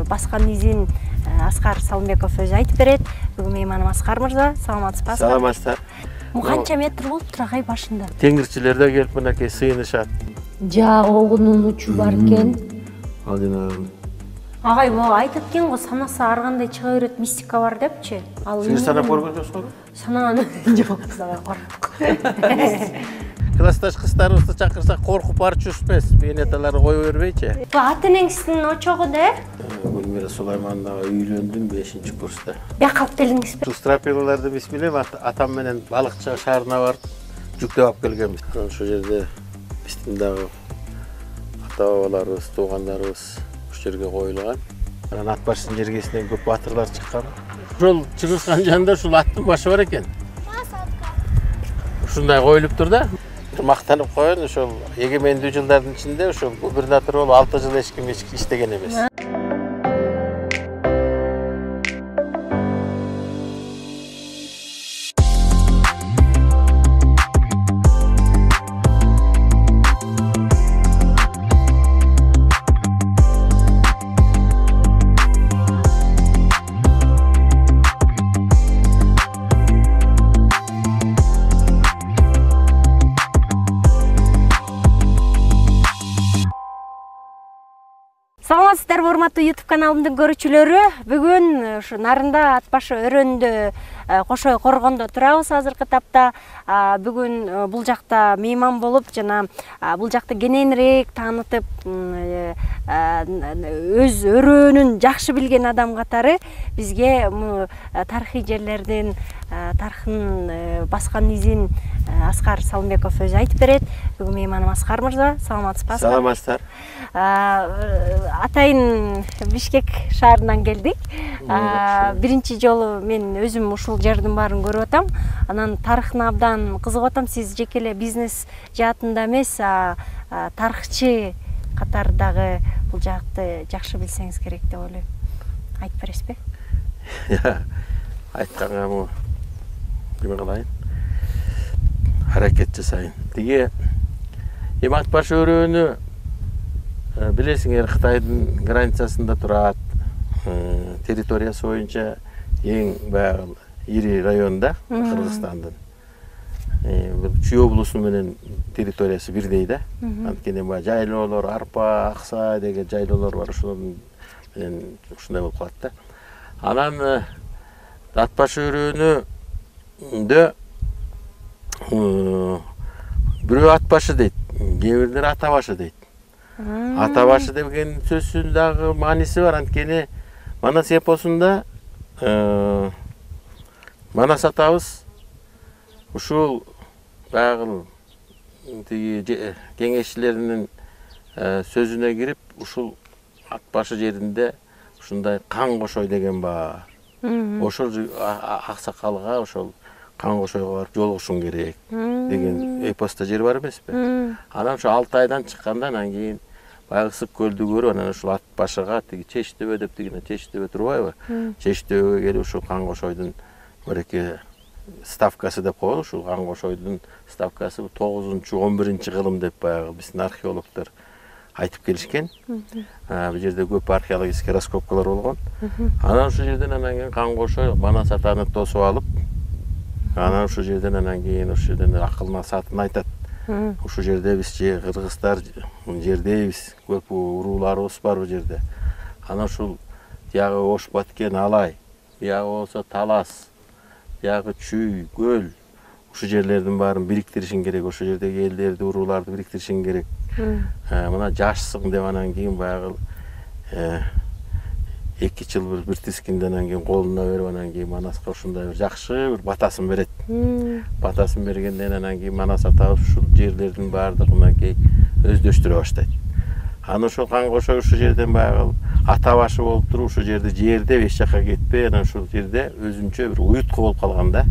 баскан изин Аскар Салымбеков өзү айтып берет. Бүгүн мейманым Аскар мырза, саламатсызбы? Саламатсыздар. Канча метр болуп тур агай башында? Теңирчилер да келип мынакей сыйынышат. Огунун учу бар экен. Ал жана Агай могу айтат экен го, санасы ар кандай чыга берет, мистика бар депчи. Ал сиз санап көргөн жоксуз? Санаган жок, сага коркуп. Классташ кыздарыбызды чакырсак коркуп барып жүрүшпөс. Бейнеталары кое бербейчи. Бу ата-энеңиздин очогу да? Гүлмира Сулаймановага үйлөндүм 5-курста. Бияка алып келдиңизби? Ушул стропилаларды биз билем, атам менен балыкчы шаарына барып жүктөп алып келгенбиз. Ошол жерде биздин дагы ата-бабаларыбыз, туугандарыбыз ушул жерге коюлган. Анан ат башынын жергесинен көп батырлар чыккан. Ошол чыгышкан жанында ушул аттын башы бар экен. Ушундай коюлуп тур да. Мактанып коён, ошол эгемендүү жылдардын ичинде ошол губернатор болуп 6 жыл эч ким иштеген эмес. Саламатсыздарбы, урматтуу YouTube каналымдын көрүүчүлөрү. Бүгүн ушу Нарында ат башы өрөөндө Кошой Коргондо турабыз азыркы тапта. Бүгүн бул жакта мейман болуп, жана бул жакты кененирээк таанытып, өз өрөөнүн жакшы билген адам катары бизге тарыхый жерлердин тарыхын баскан изин Аскар Салымбеков өзү айтып берет. Бүгүн мейманым Аскар мырза, саламатсызбы? Саламатсыздар. Атайын Бишкек шаарынан келдик. Биринчи жолу мен өзүм ушул жердин баарын көрүп атам. Анан тарыхына абдан кызыгып атам. Сиз жеке эле бизнес жаатында эмес, тарыхчы катары дагы бул жакты жакшы билсеңиз керек деп ойлойм. Айтып бересизби? Айтканга ким кылайын? Харакет жасайын. Тиги ат башы өрөөнү билесиңер, Кытайдын границасында турат. Территориясы боюнча эң баягы ири районда Кыргызстандын. Чүй облусу менен территориясы бирдей да. Анткени баягы жайлоолор, Арпа, Аксай деген жайлоолор бар, ошолордун менен ушундай болуп калат да. Анан ат башы өрөөнүндө бирөө ат башы дейт, кээ бирлер ата башы дейт. Ата башы деген сөзүнүн дагы мааниси бар. Анткени Манас эпосунда Манас атабыз ушул баягы тиги кеңешчилеринин сөзүнө кирип, ушул ат башы жеринде ушундай кан кошой деген бар. Ошол аксакалга ошол кан кошойго барып жолугушуң керек деген эпоста жер бар эмеспи? Анан ошо Алтайдан чыкканда, анан кийин баягы Ысык көлдү көрүп, анан ушул ат башыга тиги Чечтөбө деп дегене, Чечтөбө турбайбы? Чечтөбөгө келип ушул кан кошойдун мынакей ставкасы деп коет. Ушул кан кошойдун ставкасы 9-11 кылым деп баягы биздин археологдор айтып келишкен. Бул жерде көп археологический раскопкалар болгон. Анан ушул жерден анан кийин кан кошой Манас атаны тосуп алып, анан ушул жерден анан кийин ушул жерден акылына сатын айтат. Ушул жерде биз кыргыздар жердейбиз, көп урууларыбыз бар бул жерде. Анан ушул тиягы Ош Баткен Алай, биягы болсо Талас, тиягы Чүй, Көл, ушул жерлердин баарын бириктиришиң керек, ошол жердеги элдерди, урууларды бириктиришиң керек. Мына жашсың деп анан кийин баягы 2 жыл бир тискинде анан кийин колуна берип, анан кийин Манаска ушундай бир жакшы бир батасын берет. Батасын бергенден анан кийин Манас атабыз ушул жерлердин баардыгына өздөштүрө баштайт. Анан ошол кан кошой ушул жерден баягы ата башы болуп туруп, ушул жерде эч жакка кетпей, анан ушул жерде өзүнчө бир уютку болуп калган да.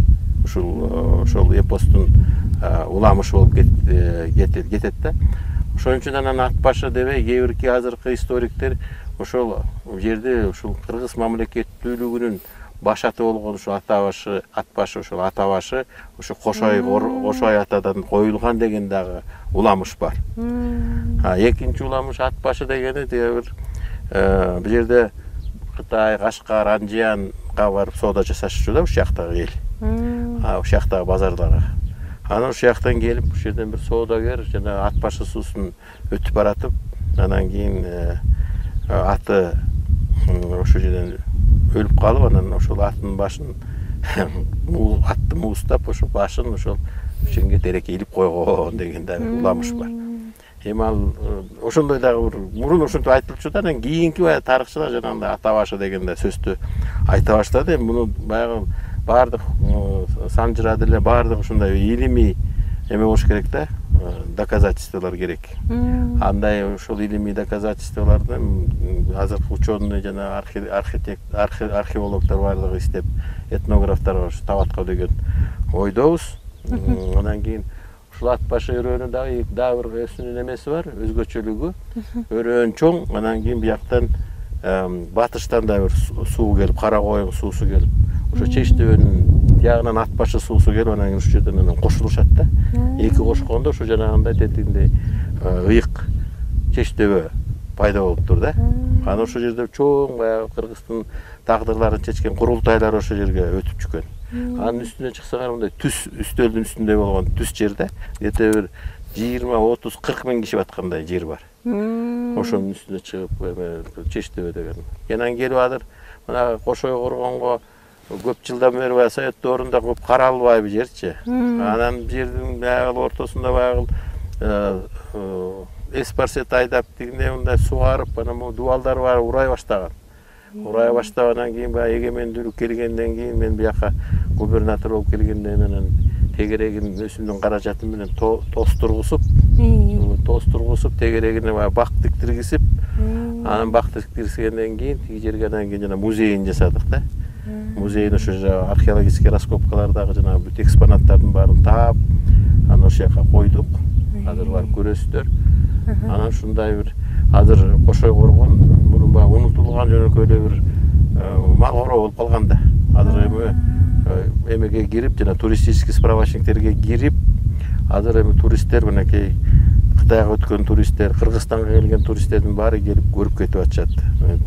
Ошол эпостун уламышы болуп кетет да. Ошон үчүн анан ат башы дебей, кээ бирки азыркы историктер ошол жерде ушул кыргыз мамлекеттүүлүгүнүн башаты болгон ушул ат башы ошол ата башы ошо Кошой атадан коюлган деген дагы уламыш бар. Экинчи уламыш ат башы дегени бул жерде Кытай, Кашкар, Анжиянга барып соода жасашчу да ушул жактагы эл. Ушул жактагы базарларга. Анан ушул жактан келип, ушул жерден бир соодагер жана ат башы суусун өтүп баратып, анан кийин аты ошол жерден өлүп калып, анан ошол аттын башын атты муустап, ошол башын ошол ошенге терекке илип койгон деген да уламыш бар. Эми ал ошондой дагы бир мурун ошентип айтылчу да, анан кийинки тарыхчылар жанагындай ата башы деген да сөздү айта баштады. Эми муну баягы баардык санжырады эле, баардык ушундай илимий эме болуш керек да, доказательстволор керек. Андай ушул илимий доказательстволорду азыркы ученый жана археологдор баардыгы иштеп, этнографтар таап аткан деген ойдобуз. Анан кийин ушул ат башы өрөөнүн дагы бир өзүнүн эмеси бар, өзгөчөлүгү. Өрөөн чоң, анан кийин бияктан батыштан да бир суу келип, кара коюң суусу келип, ошо Чеч-төбөнүн тиягынан ат башы суусу келип, анан кийин ушул жерден анан кошулушат да. Эки кошкондо ошо жанагындай тетигиндей ыйык Чеч-төбө пайда болуптур да. Анан ошол жерде чоң баягы Кыргыздын тагдырларын чечкен курултайлар ошол жерге өтүп жүргөн. Анын үстүнө чыксаңар мындай түз үстөлдүн үстүндө болгон түз жерде где-то бир 20-30-40 миң киши баткандай жер бар. Ошонун үстүнө чыгып Чеч-төбө деген. Анан келип азыр мына Кошой коргонго көп жылдан бери баягы Совет доорунда көп каралбайбы жерчи. Анан жердин баягы ортосунда баягы эспарсет айдап тигине мындай сугарып, анан могу дубалдар бар урай баштаган. Урай баштап анан кийин баягы эгемендүүлүк келгенден кийин мен бияка губернатор болуп келгенден анан тегерегин өзүмдүн каражатым менен тостургусуп, тегерегине баягы бак тиктиргизип, анан бак тиктиргизгенден кийин тиги жерге анан кийин жана музейин жасадык да. Музейин ошо археологический раскопкалардагы жана бүт экспонаттардын баарын таап, анан ошол жака койдук. Азыр барып көрөсүздөр. Анан ушундай бир азыр Кошой коргон мурун баягы унутулган жөнөкөй эле бир малгороо болуп калган да. Азыр эмеге кирип, жана туристический справочниктерге кирип, азыр эми туристтер мынакей Кытайга өткөн туристтер, Кыргызстанга келген туристтердин баары келип көрүп кетип атышат.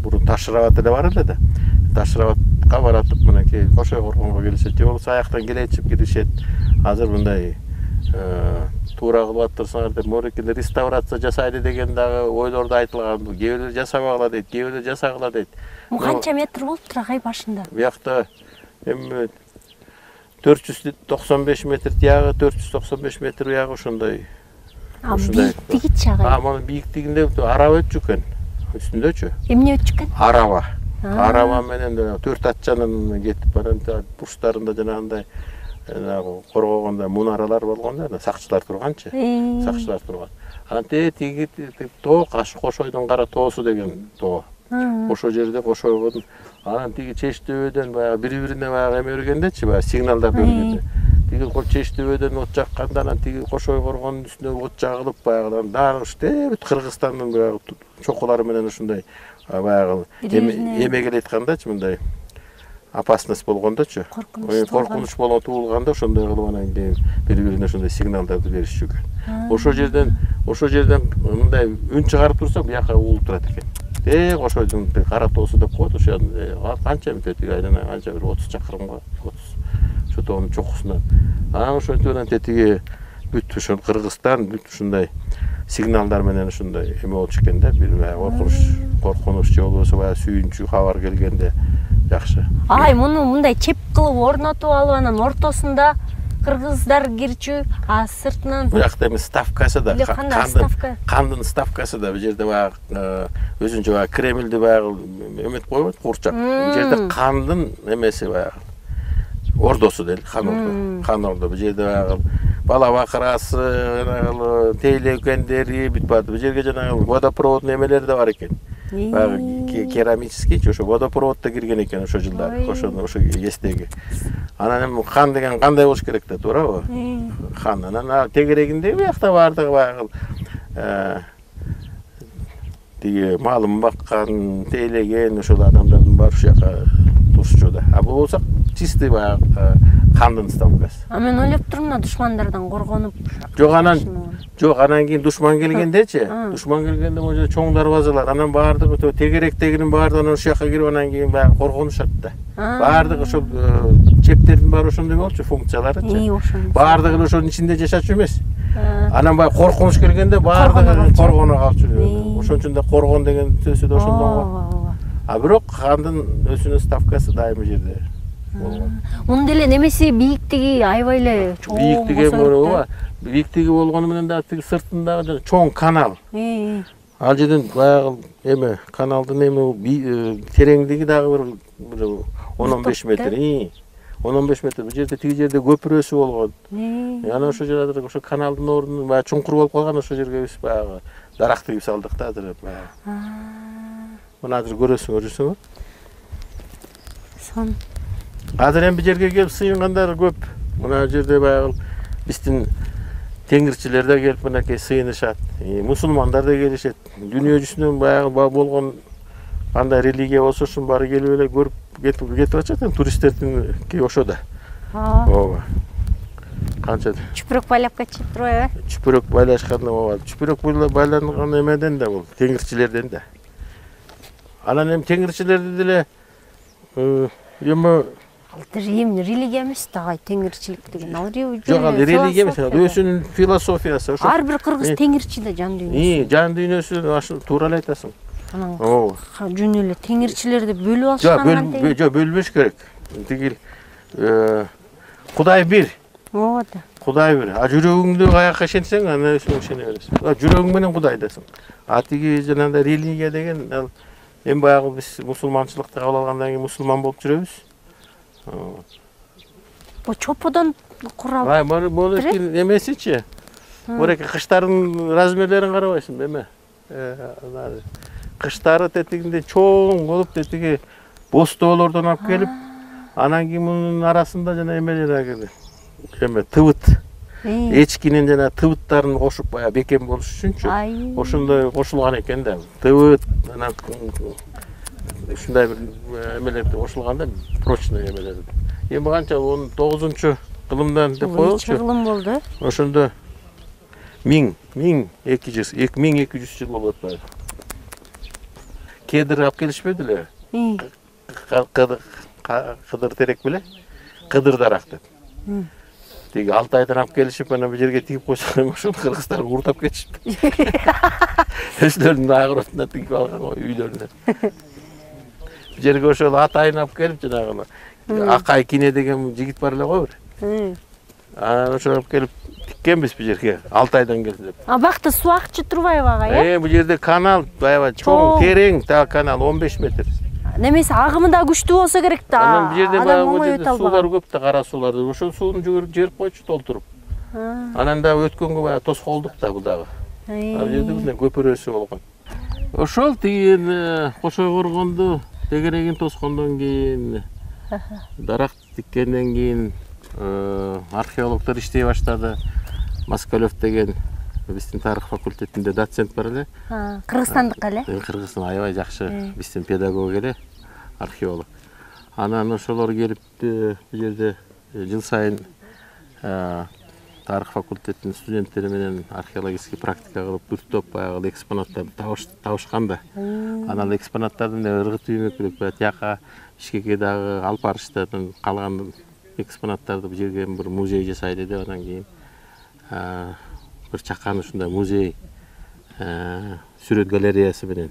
Мурун Таш-Рабат эле бар эле да. Таш-Рабатка баратып мынакей Кошой коргонго келишет, же болбосо аяктан келечип киришет. Азыр мындай туура кылып аттырсаңар деп морекине реставрация жасайды деген дагы ойлорду айтылган. Кээ бирлер жасабагыла дейт, кээ бирлер жасагыла дейт. Канча метр болуптур агай башында? Буякта эми 495 метр тиягы, 495 метр уягы ошондой. Бийиктиги агай? Мунун бийиктигинде араба өтчү экен. Үстүндөчү. Эмне өтчү экен? Араба. Араба менен 4 атчанын кетип анан бурчтарында жанагындай коргогондо мунаралар болгон да, сакчылар турганчы. Сакчылар турган. Анан тиги тоо Кошойдун кара тоосу деген тоо. Ошол жерде Кошойдун анан тиги Чеч-төбөдөн баягы бири-бирине баягы эме бергендечи, баягы сигналдар бергенде. Тиги Чеч-төбөдөн от жакканда анан тиги Кошой коргонун үстүнө от жагылып баягы дагы бүт Кыргызстандын баягы чокулары менен ушундай баягы эме келеткандачы мындай опасность болгондочу. Коркунуч болон туулганда ошондой кылып анан кийин бири-бирине ошондой сигналдарды беришчү экен. Ошол жерден мындай үн чыгарып турса бияка уулуп турат экен. Кошойдун кара тоосу деп коет, ошо канча тетиги айлана канча бир 30 чакырымга, 30 ошо тоонун чокусунан. Анан ошентип анан тетиги бүт ошо Кыргызстан бүт ушундай сигналдар менен ушундай эме болчу экен да, бир коркунуч же болбосо баягы сүйүнчү кабар келгенде жакшы. Ай, муну мындай чеп кылып орнотуп алып анан ортосунда кыргыздар кирчү, а сыртынан буякта эми ставкасы да, кандын ставкасы да, бул жерде баягы өзүнчө баягы Кремльди баягы эметип койбойт, курчак. Бул жерде кандын эмеси баягы ордосу дейли, хан ордо. Бул жерде баягы бала бакырасы, тейлегендери бүт бар. Бул жерге жанагы водопроводный эмелер да бар экен. Баягы керамический, ошо водопроводто кирген экен ошо жылдары, ошо эстеги. Анан эми хан деген кандай болуш керек да, туурабы? Хан. Анан тегерегинде буякта бардыгы баягы тиги малын баккан, тейлеген ошол адамдардын баары ушул жака турчу да. А бул болсо чистый баягы кандын ставкасы. А мен ойлоп турмун, душмандардан коргонуп. Жок, анан Жок, анан кийин душман келгендечи. Душман келгенде могу жерде чоң дарбазалар. Анан баардыгы тегеректегинин баардыгы анан ушул жака кирип, анан кийин баягы коргонушат да. Баардыгы ошол чептердин баары ошондой болчу, функцияларычы. Баардыгы ошонун ичинде жашачу эмес. Анан баягы коркунуч келгенде баардыгы коргоно калчу. Ошон үчүн да коргон деген сөзү да ошондон го. А бирок хандын өзүнүн ставкасы дайыма жерде болгон. Мунун деле немеси бийиктиги аябай эле чоң. Бийиктиги ооба. Бийиктиги болгону менен дагы тиги сыртындагы чоң канал. Ал жерден баягы эме каналдын эме тереңдиги дагы бир 10-15 метр. 10-15 метр. Бул жерде тиги жерде көпүрөсү болгон. Анан ошол жерде ошо каналдын ордуну баягы чуңкур болуп калган, ошол жерге биз баягы дарак тигип салдык да азыр баягы. Мына азыр көрөсүңөр, жүрсөңөр. Сон. Азыр эми бул жерге келип сыйынгандар көп. Мына жерде баягы биздин теңирчилер да келип мынакей сыйынышат. Мусулмандар да келишет. Дүйнө жүзүнөн баягы болгон кандай религия болсо ошонун баары келип эле көрүп кетип атышат. Туристтердин ошо да. Ооба. Канча Чүпүрөк байлап кетишип турбайбы? Чүпүрөк байлашканда ооба. Чүпүрөк байланган эмеден да бул, теңирчилерден да. Анан эми теңирчилерди деле эми Эми религия эмес да, теңирчилик деген. Ал жок, ал религия эмес, өзүнүн философиясы. Ар бир кыргыз теңирчи да жан дүйнөсү. Жан дүйнөсү ошо туура эле айтасың. Анан жөн эле теңирчилерди бөлүп алышкан. Жок, бөлбөш керек. Тиги Кудай бир. Ооба да. Кудай бир. А жүрөгүңдү каяка ишенсең, аны өзүң ишене бересиң. Жүрөгүң менен Кудайдасың. А тиги жанагындай религия деген ал эми баягы биз мусулманчылыкты кабыл алгандан кийин мусулман болуп жүрөбүз. Бу чоподон куралып. Могу эмесичи. Буреки кыштардын размерлерин карабайсыңбы эме? Кыштары тетигинде чоң болуп, тетиги бостоолордон алып келип, анан кийин мунун арасында жана эмелер эме тыбыт. Эчкинин жана тыбыттарын кошуп баягы бекем болуш үчүнчү. Ошондой кошулган экен да. Тыбыт анан ушундай бир эмелерди кошулганда прочный эмелер. Эми канча 19-кылымдан деп коелучу. Кылым болду. Ошондо 2200 жыл болуп атпайбы. Кедр алып келишпеди эле? Кыдыр терек беле? Кыдыр дарак деп. Тиги Алтайдан алып келишип, анан бул жерге тигип койсоң, ошол кыргыздар уурдап кетишип. Өздөрүнүн агыротуна тигип алган үйлөрүнө. Бул жерге ошол атайын алып келип, жанагы Акай Кине деген жигит бар эле го бир. Анан ошол алып келип тиккенбиз бул жерге, Алтайдан келди деп. Бакта суу акчы турбайбы ага, Бул жерде канал, баягы чоң, терең канал 15 метр. Немесе агымы да күчтүү болсо керек да. Анан бул жерде баягы суулар көп да, кара суулар. Ошол сууну жиберип койчу толтуруп. Анан да өткөнгө баягы тоскоолдук да бул дагы. Ал жерде мындай көпүрөсү болгон. Ошол тигин Кошой коргонду тегерегин тоскондон кийин, дарак тиккенден кийин археологдор иштей баштады. Москалев деген биздин тарых факультетинде доцент бар эле. Кыргызстандык эле? Кыргызстан аябай жакшы биздин педагог эле, археолог. Анан ошолор келип бул жерде жыл сайын тарых факультетинин студенттери менен археологический практика кылып, бир топ баягы экспонаттарды табышкан да. Анан экспонаттардын ыргыт үймөкүлүк тияка Бишкекке дагы алып барышты. Калган экспонаттарды бул жерге бир музей жасайлы деп, анан кийин бир чакан ушундай музей сүрөт галереясы менен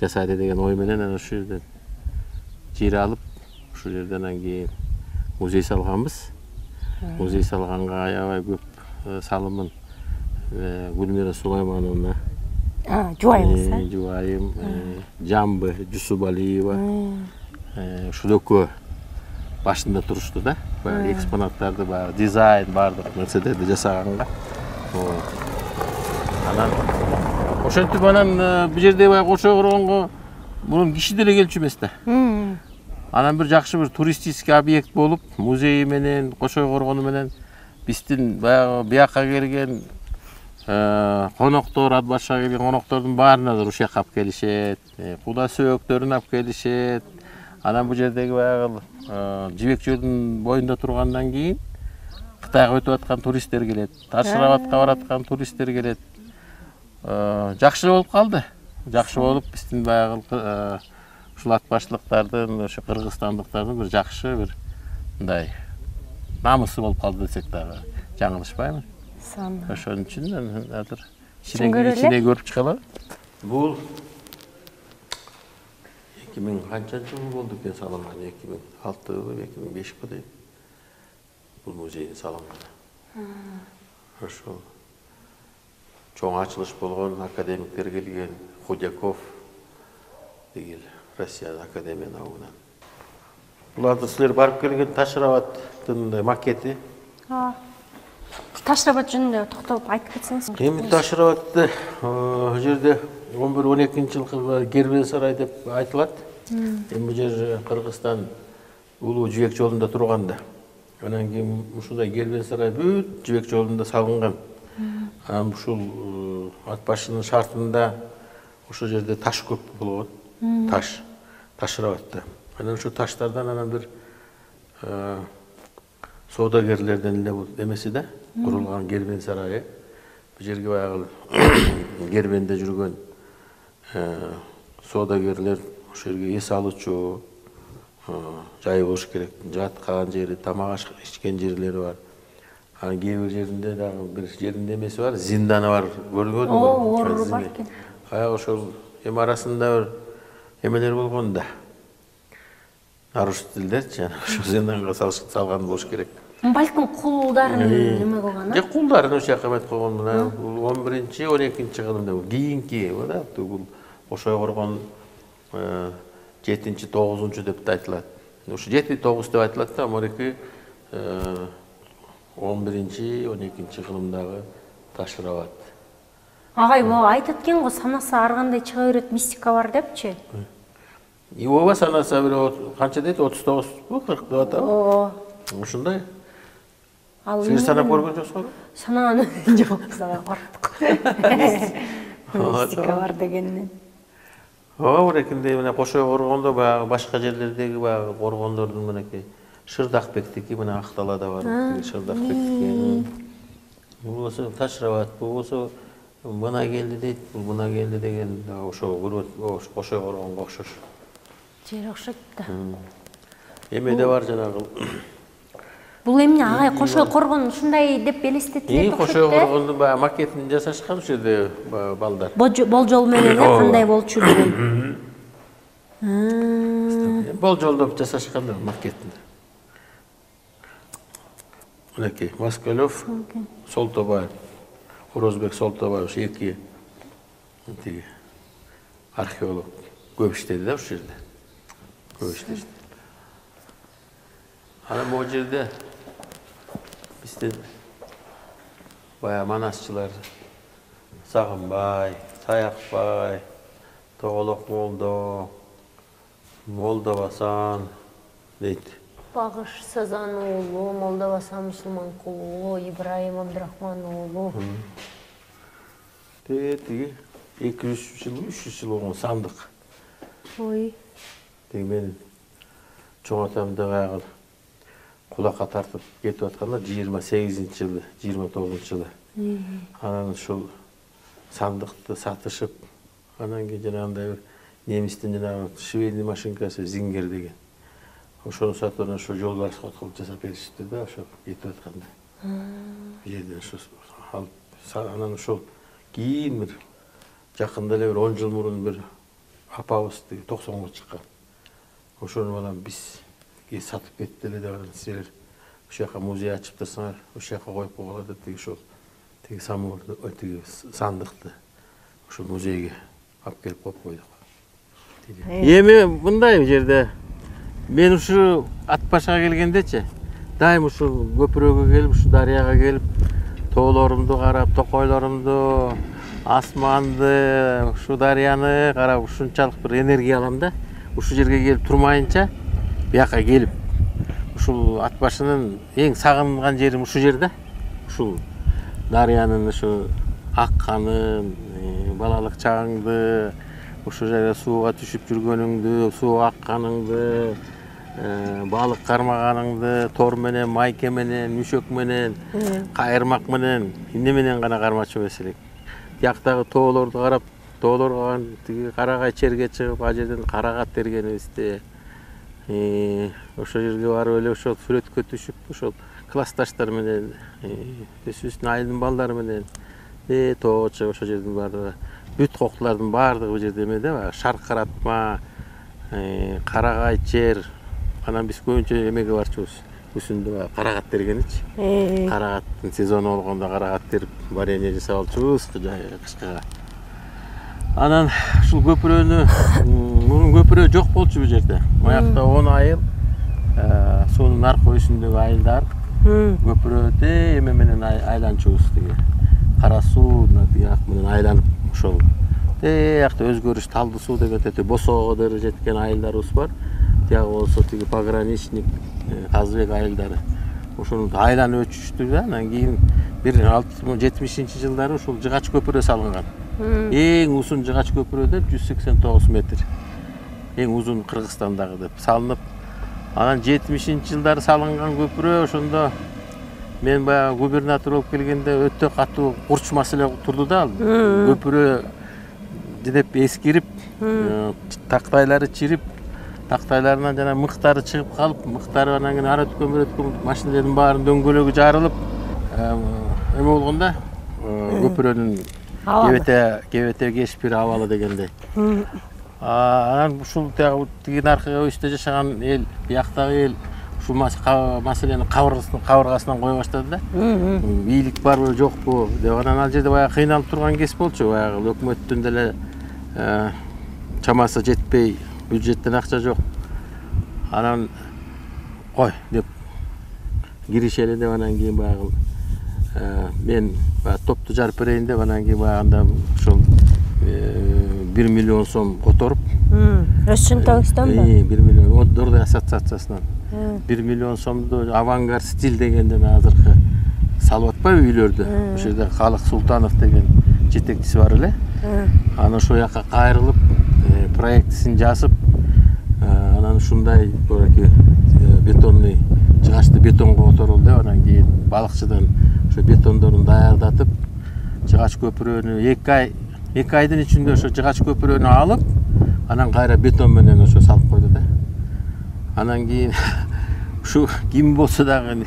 жасайлы деген ой менен анан ушул жерден жер алып, ушул жерден анан кийин музей салганбыз. Музей салганга аябай көп салымын Гүлмира Сулаймановна, жубайым, Жамбы Жусубалиева, ушул экөө башында турушту да. Экспонаттарды баягы дизайн баардык нерселерди жасаганга. Анан ошентип анан бул жерде баягы Кошой коргонго мурун киши деле келчү эмес да. Анан бир жакшы бир туристический объект болуп, музейи менен, Кошой коргону менен биздин баягы бияка келген коноктор, ат башка келген коноктордун баарына да ушул жака алып келишет, куда сөөктөрүн алып келишет. Анан бул жердеги баягы жибек жолдун боюнда тургандан кийин Кытайга өтүп аткан туристтер келет, Таш-Рабатка бараткан туристтер келет. Жакшы болуп калды. Жакшы болуп, биздин баягы ушул ат башлыктардын, ошо кыргызстандыктардын бир жакшы бир мындай намысы болуп калды десек дагы жаңылышпаймын. Ошон үчүн азыр ичине көрүп чыгалы. Бул 2000 канча жыл болду экен салынган? 2006 2005 дейм. Бул музейдин салынганы. Ошол чоң ачылыш болгон, академиктер келген, Худяков деген Россиянын академия наугунан. Буларды силер барып келген Таш-Рабаттын макети. Таш-Рабат жөнүндө токтолуп айтып кетсеңиз. Эми Таш-Рабатты жерде 11-12 жылкы Кербен сарай деп айтылат. Эми бул жер Кыргызстан улуу жибек жолунда турганда. Анан кийин ушундай Кербен сарай бүт жибек жолунда салынган. Анан ушул ат башынын шартында ошол жерде таш көп болгон. Таш-Рабатта. Анан ошо таштардан анан бир соодагерлерден эле бул эмеси да курулган Кербен сарайы. Бул жерге баягы Кербенде жүргөн соодагерлер ошол жерге эс алуучу жай болуш керек. Жаткан жери, тамак ичкен жерлери бар. Анан кээ бир жеринде дагы бир жеринде эмеси бар, зинданы бар. Көргөнүңүз? Ору бар экен. Ошол эми арасында бир эмелер болгон да. Нарушительдерчи, ошо зинданга салган болуш керек. Балким кулдарын неме кылган? Же кулдарын ошо жака эметип койгон мына 11-12 кылымда кийинки бул Ошой коргон 7-9 деп да айтылат. Ошо 7-9 деп айтылат да, морики 11-12 кылымдагы Таш-Рабат. Агай могу айтат экен го, санасы ар кандай чыга берет, мистика бар депчи. Ооба, санасы бир канча дейт? 39 бу 40 деп атабы? Ошондой. Сиз санап көргөн жоксуңар? Санаган жок, сага корктук. Мистика бар дегеннен. Орекинде мына Кошой коргондо баягы башка жерлердеги баягы коргондордун мынакей Шырдакбектики мына Акталада бар. Шырдакбектики. Бул болсо Таш-Рабат, бул болсо мына келди дейт, бул мына келди деген ошо Кошой коргонго окшош. Жер окшойт да. Эмеде бар жанагы. Бул эмне агай Кошой коргон ушундай деп элестетилет окшойт. Кошой коргондун баягы макетин жасашкан ушул жерде балдар. Болжол менен кандай болчу деген. Болжолдоп жасашкан макетин. Мынакей Москалев, Солтобаев, Орозбек Солтобаев эки тиги археолог көп иштеди да ушул жерде. Көп иштешти. Анан могу жерде биздин баягы манасчылар Сагынбай, Саякбай, Тоголок Молдо, Молдобасан дейт. Багыш Сазан уулу, Молдобасан Мусулманкул уулу, Ибраим Абдрахман уулу. Тиги 200 жыл, 300 жыл болгон сандык. Ой. Тиги мен чоң атамды баягы кулакка тартып кетип атканда 28-жылы, 29-жылы. Анан ушул сандыкты сатышып, анан кийин жанагындай бир немистин жанагы швейный машинкасы Зингер деген. Ошону сатып анан ошо жол барышка кылып жасап беришти да, ошо кетип атканда. Бул жерден ошо алып анан ошол кийин бир жакында эле бир 10 жыл мурун бир апабыз 90го чыккан. Ошону балам биз сатып кетти эле деп анан силер ошол жака музей ачып турсаңар, ошол жака коюп койгула деп тиги самурду, тиги сандыкты ошол музейге алып келип коюп койдук. Эми мындай жерде мен ушу ат башыга келгендечи, дайым ушул көпүрөгө келип, ушу дарыяга келип, тоолорумду карап, токойлорумду, асманды, ушу дарыяны карап, ушунчалык бир энергия алам да. Ушул жерге келип турмайынча, бияка келип, ушул ат башынын эң сагынган жерим ушул жерде. Ушул дарыянын ушу акканын, балалык чагыңды, ушул жерде сууга түшүп жүргөнүңдү, суу акканыңды, балык кармаганыңды тор менен, майке менен, мүшөк менен, кайырмак менен, эмне менен гана кармачу эмес элек. Тияктагы тоолорду карап, тоолорго тиги карагай черге чыгып, ал жерден карагат тергенибизде, ошол жерге барып эле ошол сүрөткө түшүп, ошол классташтар менен, өсүбүздүн айылдын балдары менен, тоого чыгып ошол жердин баардыгы, бүт коктулардын баардыгы бул жерде эмеде, шаркыратма, карагай чер, анан биз көбүнчө эмеге барчубуз. Үсүндө карагат тергеничи. Карагаттын сезону болгондо карагат терип, варенье жасап алчубуз кышкыга. Анан ушул көпүрөнү, мунун көпүрө жок болчу бул жерде. Буякта 10 айыл, суунун аркы өсүндөгү айылдар көпүрөдө эме менен айланчубуз тиги. Кара суу тияк менен айланып ошол. Тиякта өзгөрүш талды суу деген өтө босоого жеткен айылдарыбыз бар. Тияк болсо тиги пограничник, Казыбек айылдары. Ошону айланып өтүштү да, анан кийин 70-жылдары ушул Жыгач көпүрө салынган. Эң узун Жыгач көпүрө деп 189 метр. Эң узун Кыргызстандагы деп салынып. Анан 70-жылдары салынган көпүрө ошондо мен баягы губернатор болуп келгенде өтө катуу курч маселе турду да. Көпүрө деп эскирип, тактайлары чирип, тактайларынан жана мыктары чыгып калып, мыктары анан кийин ара өткөн машиналардын баарын дөңгөлөгү жарылып, эме болгондо көпүрөнүн кебете кешпир абалы дегендей. Анан ушул тиги наркыга өстө жашаган эл, бияктагы эл ушул маселени кабыргасынан кое баштады да. Бийлик барбы, жокпу деп анан ал жерде баягы кыйналып турган кез болчу. Баягы өкмөттүн деле чамасы жетпей, бюджеттен акча жок. Анан кой деп киришели деп анан кийин баягы мен топту жарып берейин деп анан кийин баягында ошол 1 миллион сом которуп, Рөшүн Тагыстанбы? 1 миллион Оддордой ассоциациясынан 1 миллион сомду авангард стиль дегенден азыркы салып атпайбы үйлөрдү. Ошол жерде Калык Султанов деген жетекчиси бар эле. Анан ошол жака кайрылып, проектисин жазып, анан ушундай бетонный Жыгачты бетонго которулду деп анан кийин балыкчыдан ошо бетондорун даярдатып, Жыгач көпүрөнү 2 айдын ичинде ошо Жыгач көпүрөнү алып, анан кайра бетон менен ошо салып койду да. Анан кийин ушу ким болсо дагы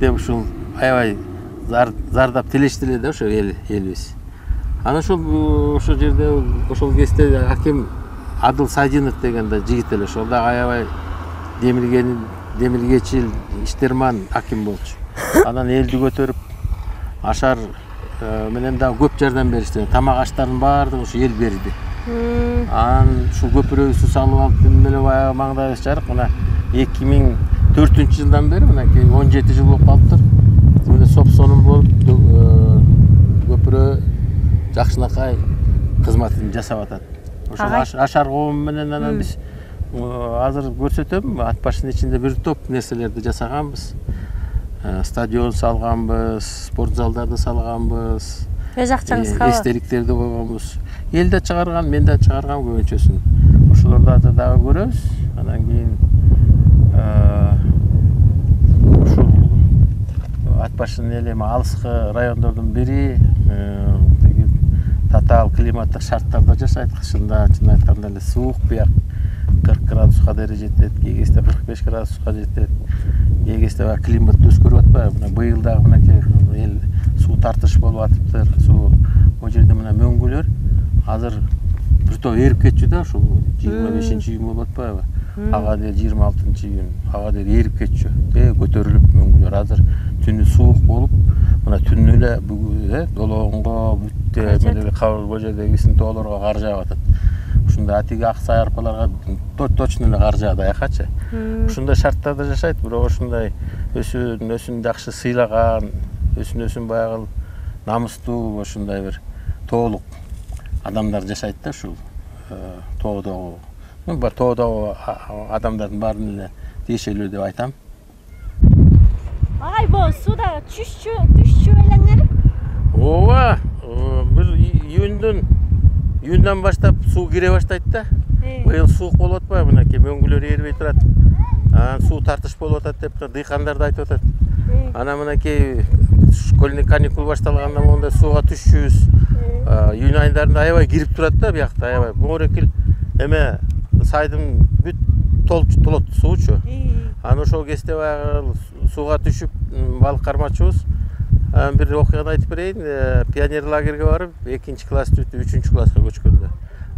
деп ушул аябай зардап тилешти эле да ошо элибиз. Анан ошол жерде ошол кезде аким Адыл Сайдинов деген да жигит эле, ошол дагы аябай демилгечил, иштерман аким болчу. Анан элди көтөрүп, ашар менен дагы көп жардам беришти. Тамак аштардын баардыгы ушу эл берди. Анан ушул көпүрөбүздү салып алып, эле баягы маңдайыбыз жарык. Мына 2004-жылдан бери мына 17 жыл болуп калыптыр. Мына соп-сонун болуп көпүрө жакшынакай кызматын жасап атат. Ошол ашар коом менен анан биз азыр көрсөтөм, ат башынын ичинде бир топ нерселерди жасаганбыз. Стадион салганбыз, спорт залдарды салганбыз. Өз акчаңызга эстеликтерди койгонбуз. Эл да чыгарган, мен да чыгаргам көбүнчөсүн. Ошолорду дагы көрөбүз. Анан кийин ушул ат башынын эли алыскы райондордун бири татаал климаттык шарттарда жашайт. Кышында чын айтканда эле суук, бияк 40 градуска дери жетет, кээ кезде 45 градуска жетет. Кээ кезде климат өзгөрүп атпайбы? Мына быйыл дагы мынакей эл суу тартыш болуп атыптыр. Суу о жерде мына мөңгүлөр азыр бир топ эрип кетчү да, ушул 25-июнь болуп атпайбы? Ага дер 26-июнь, ага дер эрип кетчү. Көтөрүлүп мөңгүлөр азыр түнү суук болуп, мына түнү эле долоонго, бүтте, мына кабыл жердегисин тоолорго кар жаап атат. Ушундай атиги ак сай арпаларга точно эле кар жаады аякачы. Ушундай шарттарда жашайт, бирок ушундай өсүн жакшы сыйлаган, өсүн баягы намыстуу, ушундай бир тоолук адамдар жашайт да ушул тоодогу. Мен бар тоодогу адамдардын баарын эле тиешелүү деп айтам. Ай, бул суда түшчү элеңер? Ооба, бир июндан баштап суу кире баштайт да. Быйыл суук болуп атпайбы? Мынакей мөңгүлөр эрибей турат. анан суу тартыш болуп атат деп дыйкандар да айтып атат. Анан мынакей школьный каникул башталгандан монда сууга түшчүбүз. Июнь айдарында аябай кирип турат да биякта, аябай. Моорекил эме сайдын бүт толот суучу. Анан ошол кезде баягы сууга түшүп балык кармачубуз. Бир окуяны айтып берейин. Пионер лагерге барып, 2 класс бүтүп 3 класска көчкөндө.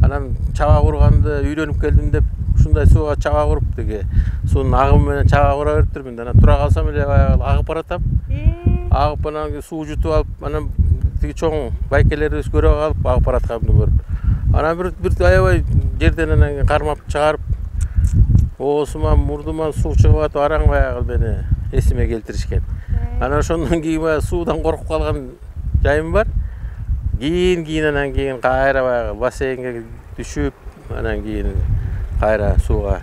Анан чаба курганды үйрөнүп келдим деп, ушундай сууга чаба куруп деге суунун агымы менен чаба кура берип турмун. Анан тура калсам эле баягы агып баратам. Агып анан суу жутуп алып, анан тиги чоң байкелерибиз көрө калып агып баратканымды көрүп. Анан бир аябай жерден анан кармап чыгарып, оосума, мурдума суу чыгып атып, араң баягы мени эсиме келтиришкен. Анан ошондон кийин баягы суудан коркуп калган жайым бар. Кийин анан кийин кайра баягы бассейнге түшүп, анан кийин кайра сууга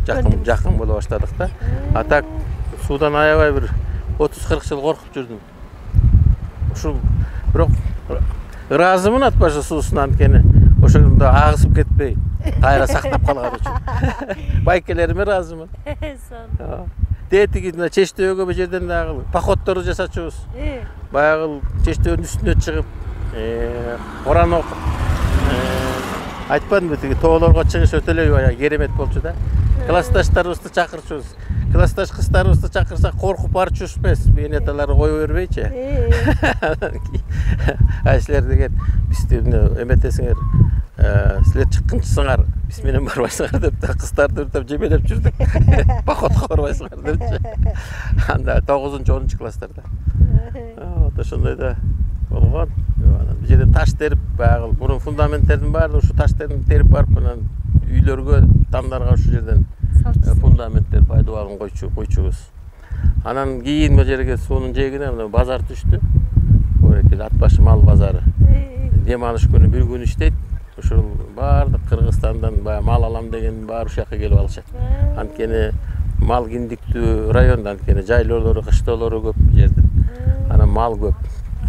жакын боло баштадык да. А так суудан аябай бир 30-40 жыл коркуп жүрдүм. Ушул бирок ыраазымын ат башы суусунан анткени ошондо агысып кетпей кайра сактап калган үчүн. Байкелериме ыраазымын. Тетиги чечтөөгө бу жерден дагы походторду жасачубуз. Баягы чечтөөнүн үстүнө чыгып, Куран окуп, айтпадымбы тиги тоолорго чыгыш өтө эле керемет болчу да. Классташтарыбызды чакырчубуз. Классташ кыздарыбызды чакырсак коркуп барчубуз эмес, бейнеталарды кое бербейчи. Ай силер деген бизди эметесиңер, силер чыккынчысыңар, биз менен барбайсыңар деп кыздарды үртөп жебелеп жүрдүк. Походко барбайсыңар депчи. Анда 9-10 класстарда. Ошондой да болгон. Бул жерде таш терип, баягы мурун фундаменттердин баары ушу таштерди терип барып, анан үйлөргө, тамдарга ушу жерден фундаменттер пайдаланып койчубуз. Анан кийин бул жерге суунун жээгине базар түштү. Орекил ат башы мал базары. Дем алыш күнү бир күн иштейт. Ошол баардык Кыргызстандан баягы мал алам деген баары ушул жака келип алышат. Анткени мал киндиктүү районда, анткени жайлоолору, кыштоолору көп жерде. Анан мал көп.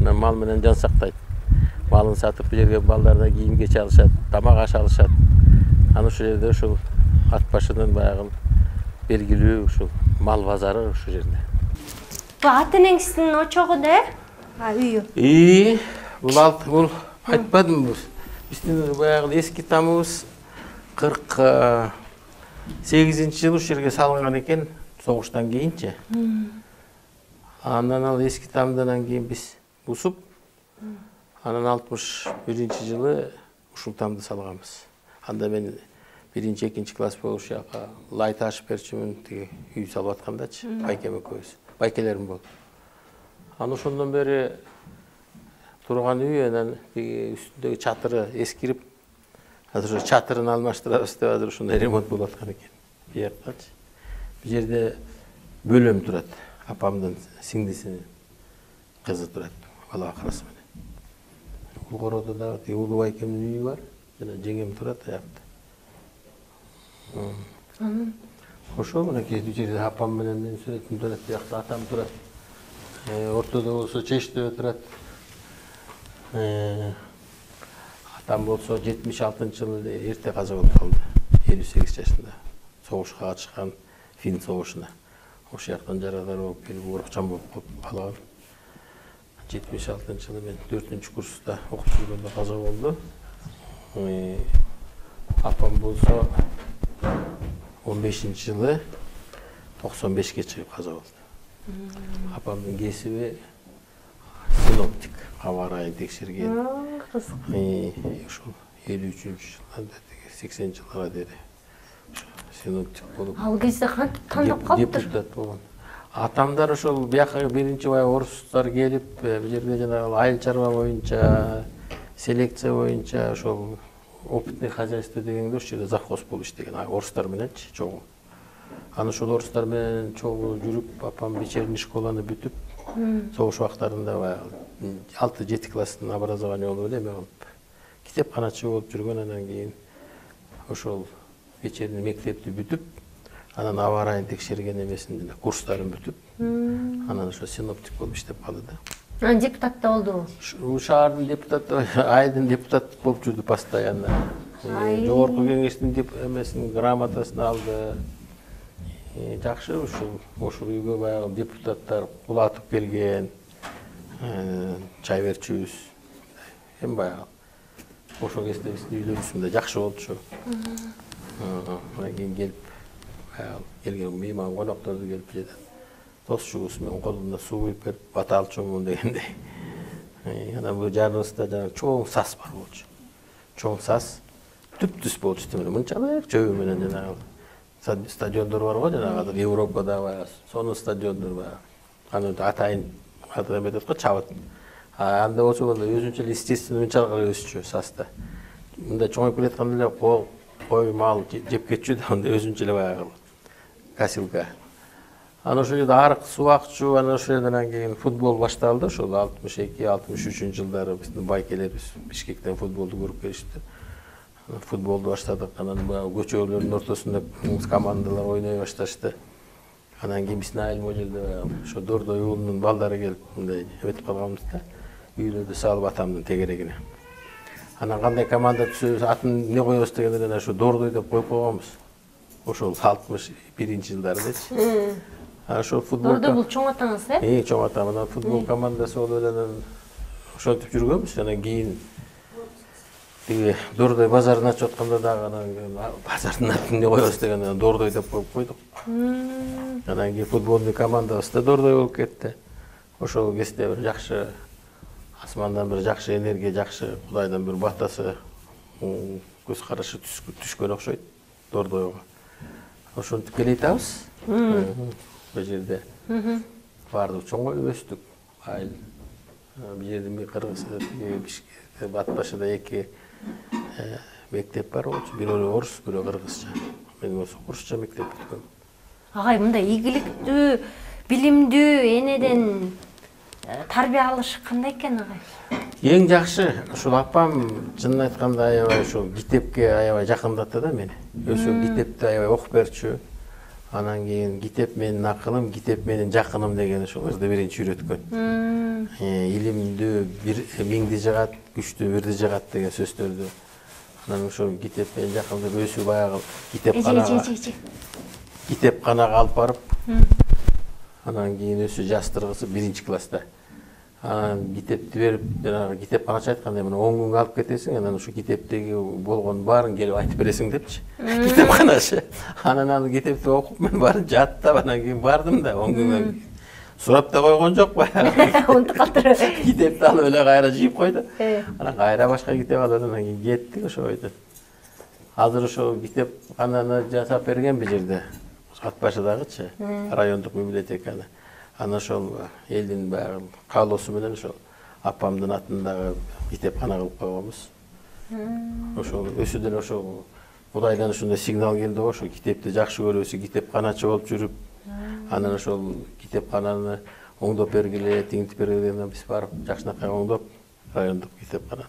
Анан мал менен жан сактайт. Малын сатып бул жерге балдарына кийим кеч алышат, тамак аш алышат. Анан ушул жерде ушул ат башынын баягы белгилүү ушул мал базары ушул жерде. Бул ата энеңиздин очогу да? Үйү. Бул айтпадымбы? Биздин баягы эски тамыбыз 48-жылы ушул жерге салынган экен, согуштан кийинчи. Андан ал эски тамдан кийин биз бусуп, анан 61-жылы ушул тамды салганбыз. Анда мен 1-2 класс болуп ушул жака лай ташып берчүмүн, тиги үй салып аткандачы, байкем экөөбүз. Байкелерим болду. Анан ошондон бери турган үй, анан тиги үстүндөгү чатыры эскирип, азыр чатырын алмаштырабыз деп азыр ушундай ремонт болуп аткан экен. Бияктачы. Бул жерде бөлөм турат. Апамдын сиңдисинин кызы турат, бала акырасы менен. Бул короодо да тиги улуу байкемдин үйү бар, жана жеңем турат аякта. Ошол мынакей бул жерде апам менен менин сүрөтүм турат, биякта атам турат. Ортодо болсо чечтөө турат. Атам болсо 76-жылы эрте каза болуп калды. 58 жашында. Согушка катышкан, Фин согушуна. Ошол жактан жарадар болуп келип, оорукчан болуп калган. 76-жылы мен 4-курста окуп жүргөндө каза болду. Апам болсо 15-жылы 95-ке чыгып каза болду. Апамдын кесиби синоптик, аба ырайын текшерген. Ушул 53-жылдан 80-жылга дейин синоптик болуп. Ал кезде кантип тандап калыптыр? Депутат болгон. Атамдар ошол бияка биринчи бай орустар келип, бул жерде жанагы айыл чарба боюнча, селекция боюнча ошол опытный хозяйство дегенде ошол жерде завхоз болуп иштеген, орустар мененчи чогуу. Анан ошол орустар менен чогуу жүрүп, апам вечерний школаны бүтүп, согуш убактарында баягы 6-7 класстын образование болуп эле эме кылып, китепканачы болуп жүргөн. Анан кийин ошол вечерний мектепти бүтүп, анан аба ырайын текшерген эмесин курстарын бүтүп, анан ошо синоптик болуп иштеп калды да. Анан депутат да болду. Шаардын депутаты, айдын депутат болуп жүрдү постоянно. Жогорку кеңештин эмесин грамотасын алды. Жакшы ушул үйгө баягы депутаттар кулатып келген, чай берчүбүз. Эми баягы ошол кезде биздин үйлөрүбүз мындай жакшы болчу. Анан кийин келип, баягы келген мейман конокторду келип жатат. Досчубуз менин колумда суу куюп берип, бата алчумун дегендей. Анан бул жаныбызда жанагы чоң сас бар болчу. Чоң сас түп-түз болчу темеле. Мынчалык жөбө менен жанагы стадиондор бар го, жанагы Европада баягы сонун стадиондор баягы. Аны атайын эметет го, чабыт. Анда болсо өзүнчө эле естественно мынчалык өсчү саста. Мындай чоңоюп келатканда эле кой мал жеп кетчү да, анда өзүнчө эле баягы косилка. Аны ошол жерде арык суу акчу, аны ошол жерден кийин футбол башталды. Ошол 62-63 жылдары биздин байкелерибиз Бишкектен футболду көрүп келишти. Футболду баштадык. Анан көчөлөрдүн ортосунда командалар ойной башташты. Анан кийин биздин айыл мөлжерде ошо Дордой уулунун балдары келип мындай эметип калганбыз да. Үйлөрдү салып атамдын тегерегине. Анан кандай команда түзөбүз, атын эмне коебуз дегенде ошо Дордой деп коюп койгонбуз. Ошол 61-жылдардычы. Ошол футбол. Дордой бул чоң атаңыз, Чоң атам. Анан футбол командасы болуп эле ошентип жүргөнбүз. Анан кийин тиги Дордой базарын ачып атканда дагы анан базардын атын эмне коебуз дегенде Дордой деп коюп койдук. Анан кийин футболдун командабыз да Дордой болуп кетти. Ошол кезде бир жакшы асмандан бир жакшы энергия, жакшы Кудайдан бир батасы, көз карашы түшкөн окшойт Дордойго. Ошентип келе атабыз. Бул жерде баардык чоңоюп өстүк. Айыл бул жерде Кыргыз, Бишкекте, Батбашыда 2 мектеп бар болчу. Бирөө орус, бирөө кыргызча. Мен болсо орусча мектеп бүткөм. Агай, мындай ийгиликтүү, билимдүү энеден тарбия алыш кандай экен, агай? Эң жакшы, ушул апам чынын айтканда аябай ушул китепке аябай жакындатты да мени. Өсө китепти аябай окуп берчү. Анан кийин китеп менин акылым, китеп менин жакыным деген ошол жерде биринчи үйрөткөн. Илимдүү миңди жыгат, күчтүү бирди жыгат деген сөздөрдү. Анан ошол китеп менен жакындап өсүп баягы китепканага алып барып, анан кийин өсүп жастыргысы 1-класста. Анан китепти берип, жанагы китепканачы айткандай, мына 10 күнгө алып кетесиң, анан ушу китептеги болгон баарын келип айтып бересиң депчи. Китепканачы. Анан ал китепти окуп мен баарын жаттап, анан кийин бардым да 10 күнгө. Сурап да койгон жок баягы. Унутуп калтыр. Китепти алып эле кайра жыйып койду. Анан кайра башка китеп алып анан кийин кеттик ошо бойдон. Азыр ошо китепкананы жасап берген бул жерде. Атбашыдагычы, райондук библиотеканы. Аны ошол элдин баягы каалоосу менен ошол апамдын атындагы китепкана кылып койгонбуз. Ошол өсүп эле ошол Кудайдан ушундай сигнал келди го, ошол китепти жакшы көрөбүз, китепканачы болуп жүрүп, анан ошол китепкананы оңдоп бергиле, тигинтип бергиле деп биз барып жакшынакай оңдоп райондук китепкананы.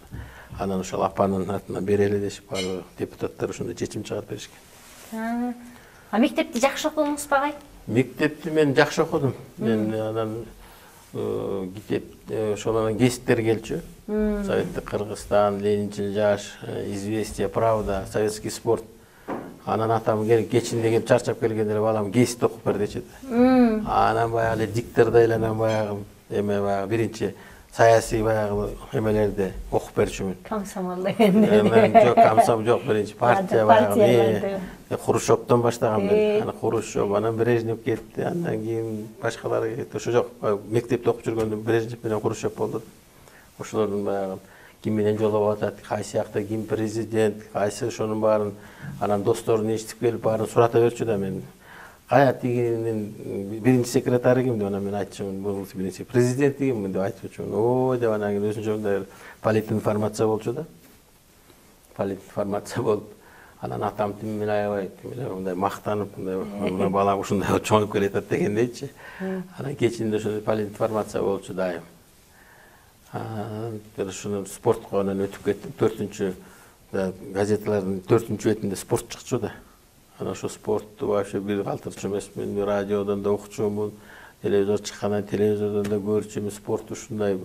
Анан ошол апанын атына берели дешип баары депутаттар ошондой чечим чыгарып беришкен. А мектепти жакшы окудуңуз багай? Мектепти мен жакшы окудум. Мен анан китеп ошол анан гезиттер келчү. Советтик Кыргызстан, Ленинчил жаш, Известия, Правда, Советский спорт. Анан атам кечинде келип чарчап келгенде балам гезит окуп бер дечи. Анан баягы диктордой эле анан баягы баягы биринчи саясий баягы эмелерди окуп берчүмүн. Комсомол дегенде. Жок, комсомол жок, биринчи партия баягы. Хрущевдон баштагам мен. Анан Хрущев, анан Брежнев кетти, андан кийин башкалары кетти. Ошо жок, мектепте окуп жүргөндө Брежнев менен Хрущев болду. Ошолордун баягы ким менен жолугуп атат, кайсы жакта ким президент, кайсы ошонун баарын анан досторун эчтип келип баарын сурата берчү да мен. Кая тигинин биринчи секретары ким деп анан мен айтчумун, бул биринчи президент ким деп айтчумун. Ой деп анан кийин өзүнчө мындай политинформация болчу да. Политинформация болуп анан атам тим менен аябай мындай мактанып, мындай балам ушундай чоңоюп келатат дегендейчи. Анан кечинде ошо политинформация болчу дайым. Ушуну спортко анан өтүп кеттим. 4-чү газеталардын 4-чү бетинде спорт чыкчу да. Анан ошо спортту вообще бир калтырчу эмесмин. Радиодон да укчумун, телевизор чыккандан телевизордон да көрчүмүн. Спорт ушундай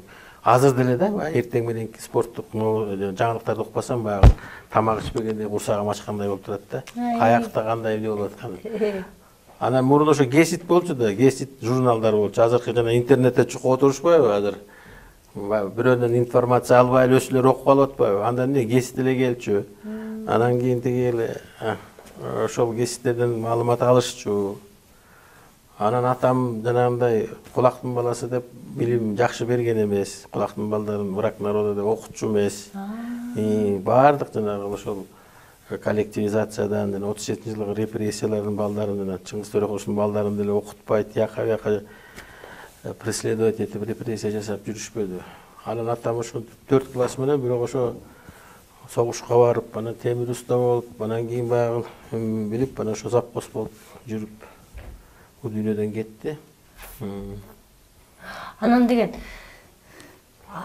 азыр деле да, эртең мененки спорттук жаңылыктарды укпасам баягы тамак ичпегенде курсагым ачкандай болуп турат да. Каякта кандай эмне болуп атканын. Анан мурун ошо гесит болчу да, гесит журналдар болчу. Азыркы жана интернетте чукуп отурушпайбы азыр? Бирөөнөн информация албай эле өзүлөр окуп алып атпайбы? Андан эмне гесит эле келчү. Анан кийин тиги эле ошол геситтерден маалымат алышчу. Анан атам жанагындай кулактын баласы деп билим жакшы берген эмес. Кулактын балдарын брак народу деп окутчу эмес. Баардык жанагы ошол коллективизациядан 37-жылкы репрессиялардын балдарын Чыңгыз Төрөкуловдун балдарын деле окутпай, тияка преследовать этип репрессия жасап жүрүшпөдү. Анан атам ошо 4 класс менен бирок ошо согушка барып, анан темир уста болуп, анан кийин баягы билип, анан ошо завхоз болуп жүрүп бул дүйнөдөн кетти. Анан деген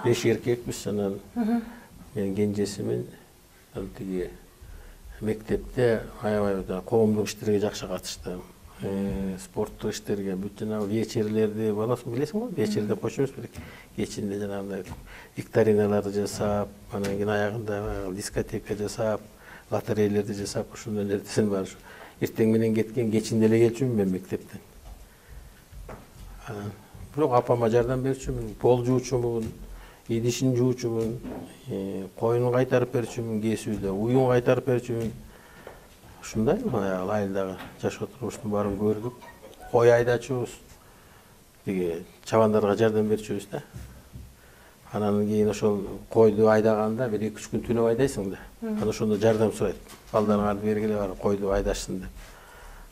5 эркекпиз, анан мен кенжесимин. Тиги мектепте аябай коомдук иштерге жакшы катыштым. Спорттук иштерге, бүт жанагы вечерлерди болосуң, билесиң го? Вечер деп койчубуз бирок. Кечинде жанагындай викториналарды жасап, анан кийин аягында дискотека жасап, лотерейлерди жасап, ошондой нерсени бар. Эртең менен кеткен, кечинде эле келчүмүн мен мектептен. Бирок апама жардам берчүмүн, пол жуучумун, идишин жуучумун, коюн кайтарып берчүмүн кесүүдө, уюн кайтарып берчүмүн. Ушундай баягы айылдагы жашоо турмуштун баарын көрдүк. Кой айдачубуз, тиги чабандарга жардам берчүбүз да. Анан кийин ошол койду айдаганда бир 2-3 күн түнөп айдайсың да. Анан ошондо жардам сурайт. Балдарыңарды бергиле бар, койду айдашсын деп.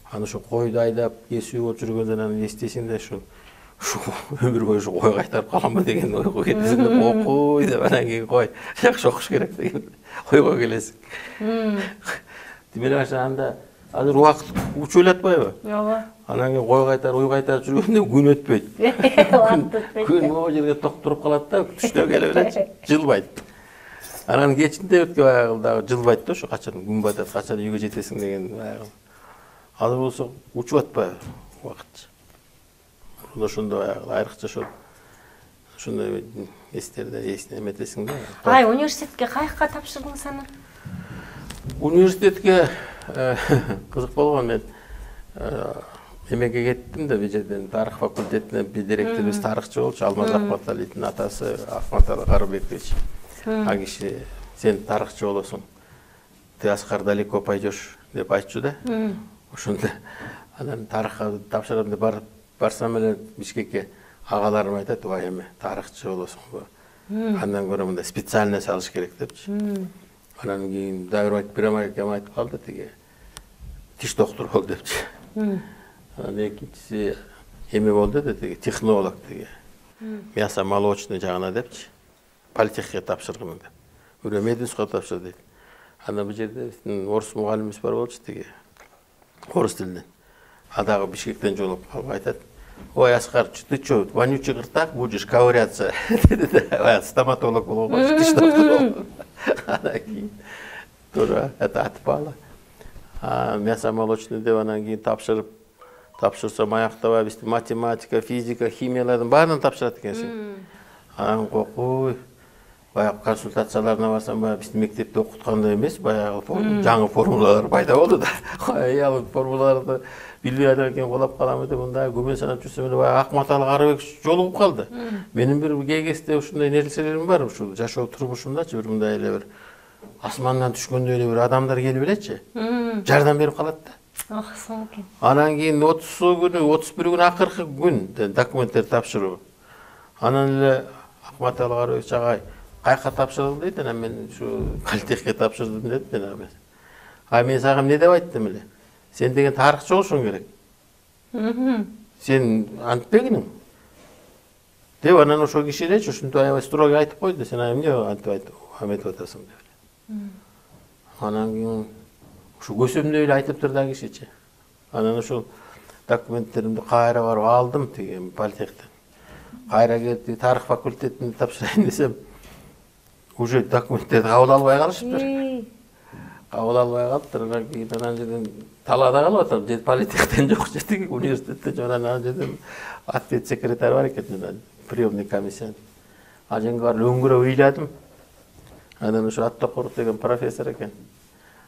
Анан ошо койду айдап, кесүү болуп жүргөндөн анан эстейсиң да ошол өмүр бою ошо кой кайтарып каламбы деген ойго кетесиң деп, окуй деп, анан кийин кой жакшы окуш керек деген ойго келесиң. Демек ошондо азыр убакыт учуп эле атпайбы? ооба. Анан кийин кой кайтарып, уй кайтарып жүргөндө күн өтпөйт. Күн могу жерге токтуруп калат да, түштө келе берет, жылбайт. Анан кечинде өткө баягы дагы жылбайт да, ошо качан күн батат, качан үйгө жетесиң деген баягы. Азыр болсо учуп атпайбы убакыт? Ошондо баягы айрыкча ошондой эстерде эметесиң да. Университетке каяка тапшырдыңыз анан? Университетке кызык болгон, мен эмеге кеттим да, бул жерден тарых факультетине бир директорубуз тарыхчы болчу, Алмаз Акматалиевдин атасы Акматалы Карыбекович. А киши сен тарыхчы болосуң, ты Аскар далеко пойдешь деп айтчу да. Ошондо анан тарыхка тапшырам деп барсам эле Бишкекке агаларым айтат, ой эме тарыхчы болосуңбу, андан көрө мындай специальный салыш керек депчи. Анан кийин Давир Пирамаркем айтып калды, тиги тиш доктуру бол депчи. Анан экинчиси эме болду да, тиги технолог, тиги мясо молочный жагына депчи. Политехке тапшыргын деп. Бирөө мединского тапшыр дейт. Анан бул жерде орус мугалимибиз бар болчу, тиги орус тилинен. Адагы Бишкектен жолуп калып айтат, ой, Аскар, ты чё, вонючий гыртак будешь ковыряться? Стоматолог болуп калчу, тиш доктуру. Анан кийин тоже это отпало. Мясо молочный деп анан кийин тапшырсам аяктабай, бизде математика, физика, химиялардын баарын тапшырат экенсиң. Анан кокуй, баягы консультацияларына барсам, баягы биздин мектепте окуткандай эмес, баягы жаңы формулалар пайда болду да. Ал формулаларды билбей айдап экен колап каламы деп мындай күмөн санап жүрсөм эле баягы Акматалы Карыбекович жолугуп калды. Менин бир кегесте ушундай нерселерим бар, ушул жашоо турмушумдачы бир мындай эле бир асмандан түшкөндөй эле бир адамдар келип элечи. Жардам берип калат да. Аксын экен. Анан кийин 30 күнү, 31 күнү акыркы күн документтерди тапшыруу. Анан эле Акматалы Карыбекович агай кайка тапшырдың дейт, анан мен ушу политехке тапшырдым деп мен. Мен сага эмне деп айттым эле? Сен деген тарыхчы болушуң керек. Сен антпегиниң. Деп анан ошол киши элечи ушинтип аябай строго айтып койду. Сен эмне антип аметип атасың деп. Анан кийин ушу көсөмдөй эле айтып турду кишичи. Анан ошол документтеримди кайра барып алдым тиги политехтен. Кайра келип тарых факультетине тапшырайын десем, уже документтерди кабыл албай калышыптыр. Кабыл албай калыптыр. Анан жерден талаада калып атам. Же политехтен жок, же тиги университетте жок. Анан жерден ответ секретарь бар экен, приемный комиссия. Ал жерге барып өңгүрөп ыйладым. Анан ошо Аттокуров деген профессор экен.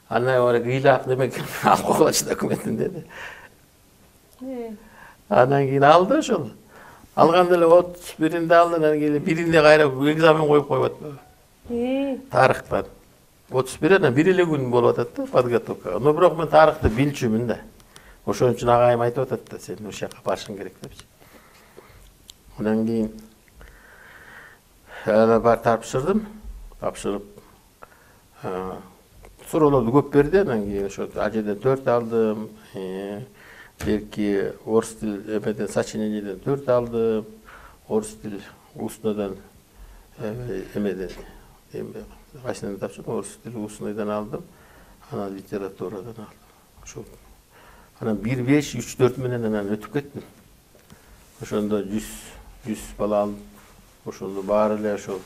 Анан барып ыйлап демек алып койгулачы документин деди. Анан кийин алды ошол. Алганда эле 31-inde алды, анан кийин биринде кайра экзамен коюп коюп атпайбы. Тарыхтан. 31 анан бир эле күн болуп атат да подготовка. Но бирок мен тарыхты билчүмүн да. Ошон үчүн агайым айтып атат да, сен ошол жака барышың керек депчи. Анан кийин бар тапшырдым. Тапшырып суроолорду көп берди. Анан кийин ошо ал жерден 4 алдым. Берки орус тил эмеден сочинениеден 4 алдым. Орус тил устнадан эмеден кайсынан тапшырдым? Орус тил устныйдан алдым. Анан литературадан алдым. Ошол. Анан 1-5, 3-4 менен анан өтүп кеттим. Ошондо 100 бала алдым. Ошондо баары эле ошол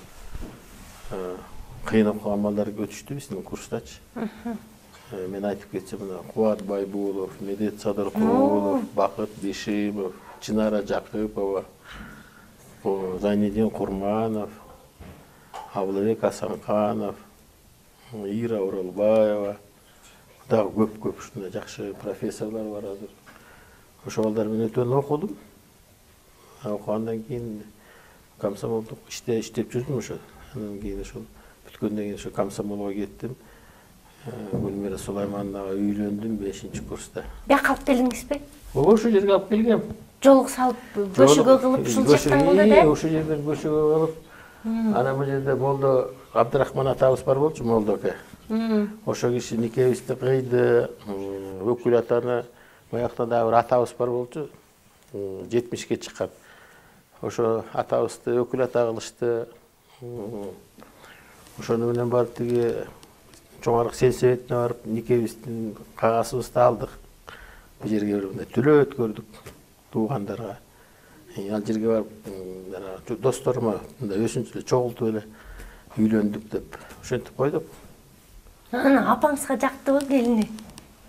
кыйын окуган балдар өтүштү биздин курстачы. Мен айтып кетсем, мына Кубат Байбулов, Медет Садыркулов, Бакыт Бешимов, Чынара Жакыпова, Зайнидин Курманов, Абылбек Асанканов, Ира Оролбаева, дагы көп ушундай жакшы профессорлор бар азыр. Ошол балдар менен өтөн окудум. Окугандан кийин комсомолдук иштеп жүрдүм ошо. Анан кийин ошол бүткөндөн кийин ошо комсомолго кеттим. Гүлмира Сулаймановага үйлөндүм 5-курста. Бияка алып келдиңизби? Ошол жерге алып келгем. Жолук салып, көшөгө кылып ушул жактан кылды да? Ошол жерден көшөгө кылып. Анан бул жерде болду Абдрахман атабыз бар болчу, Молдоке. Ошо киши никебизди кыйды, өкүл атаны, боякта дагы бир атабыз бар болчу, 70-ке чыккан. Ошо атабызды өкүл ата кылышты. Ошону менен барып тиги Жоңаркы сельсоветине барып, никебиздин кагазыбызды алдык. Бул жерге бир мындай төлөө өткөрдүк туугандарга. Ал жерге барып, досторума мындай өзүнчө эле чогултуп эле үйлөндүк деп ошентип койдук. Анан апаңызга жактыбы келини?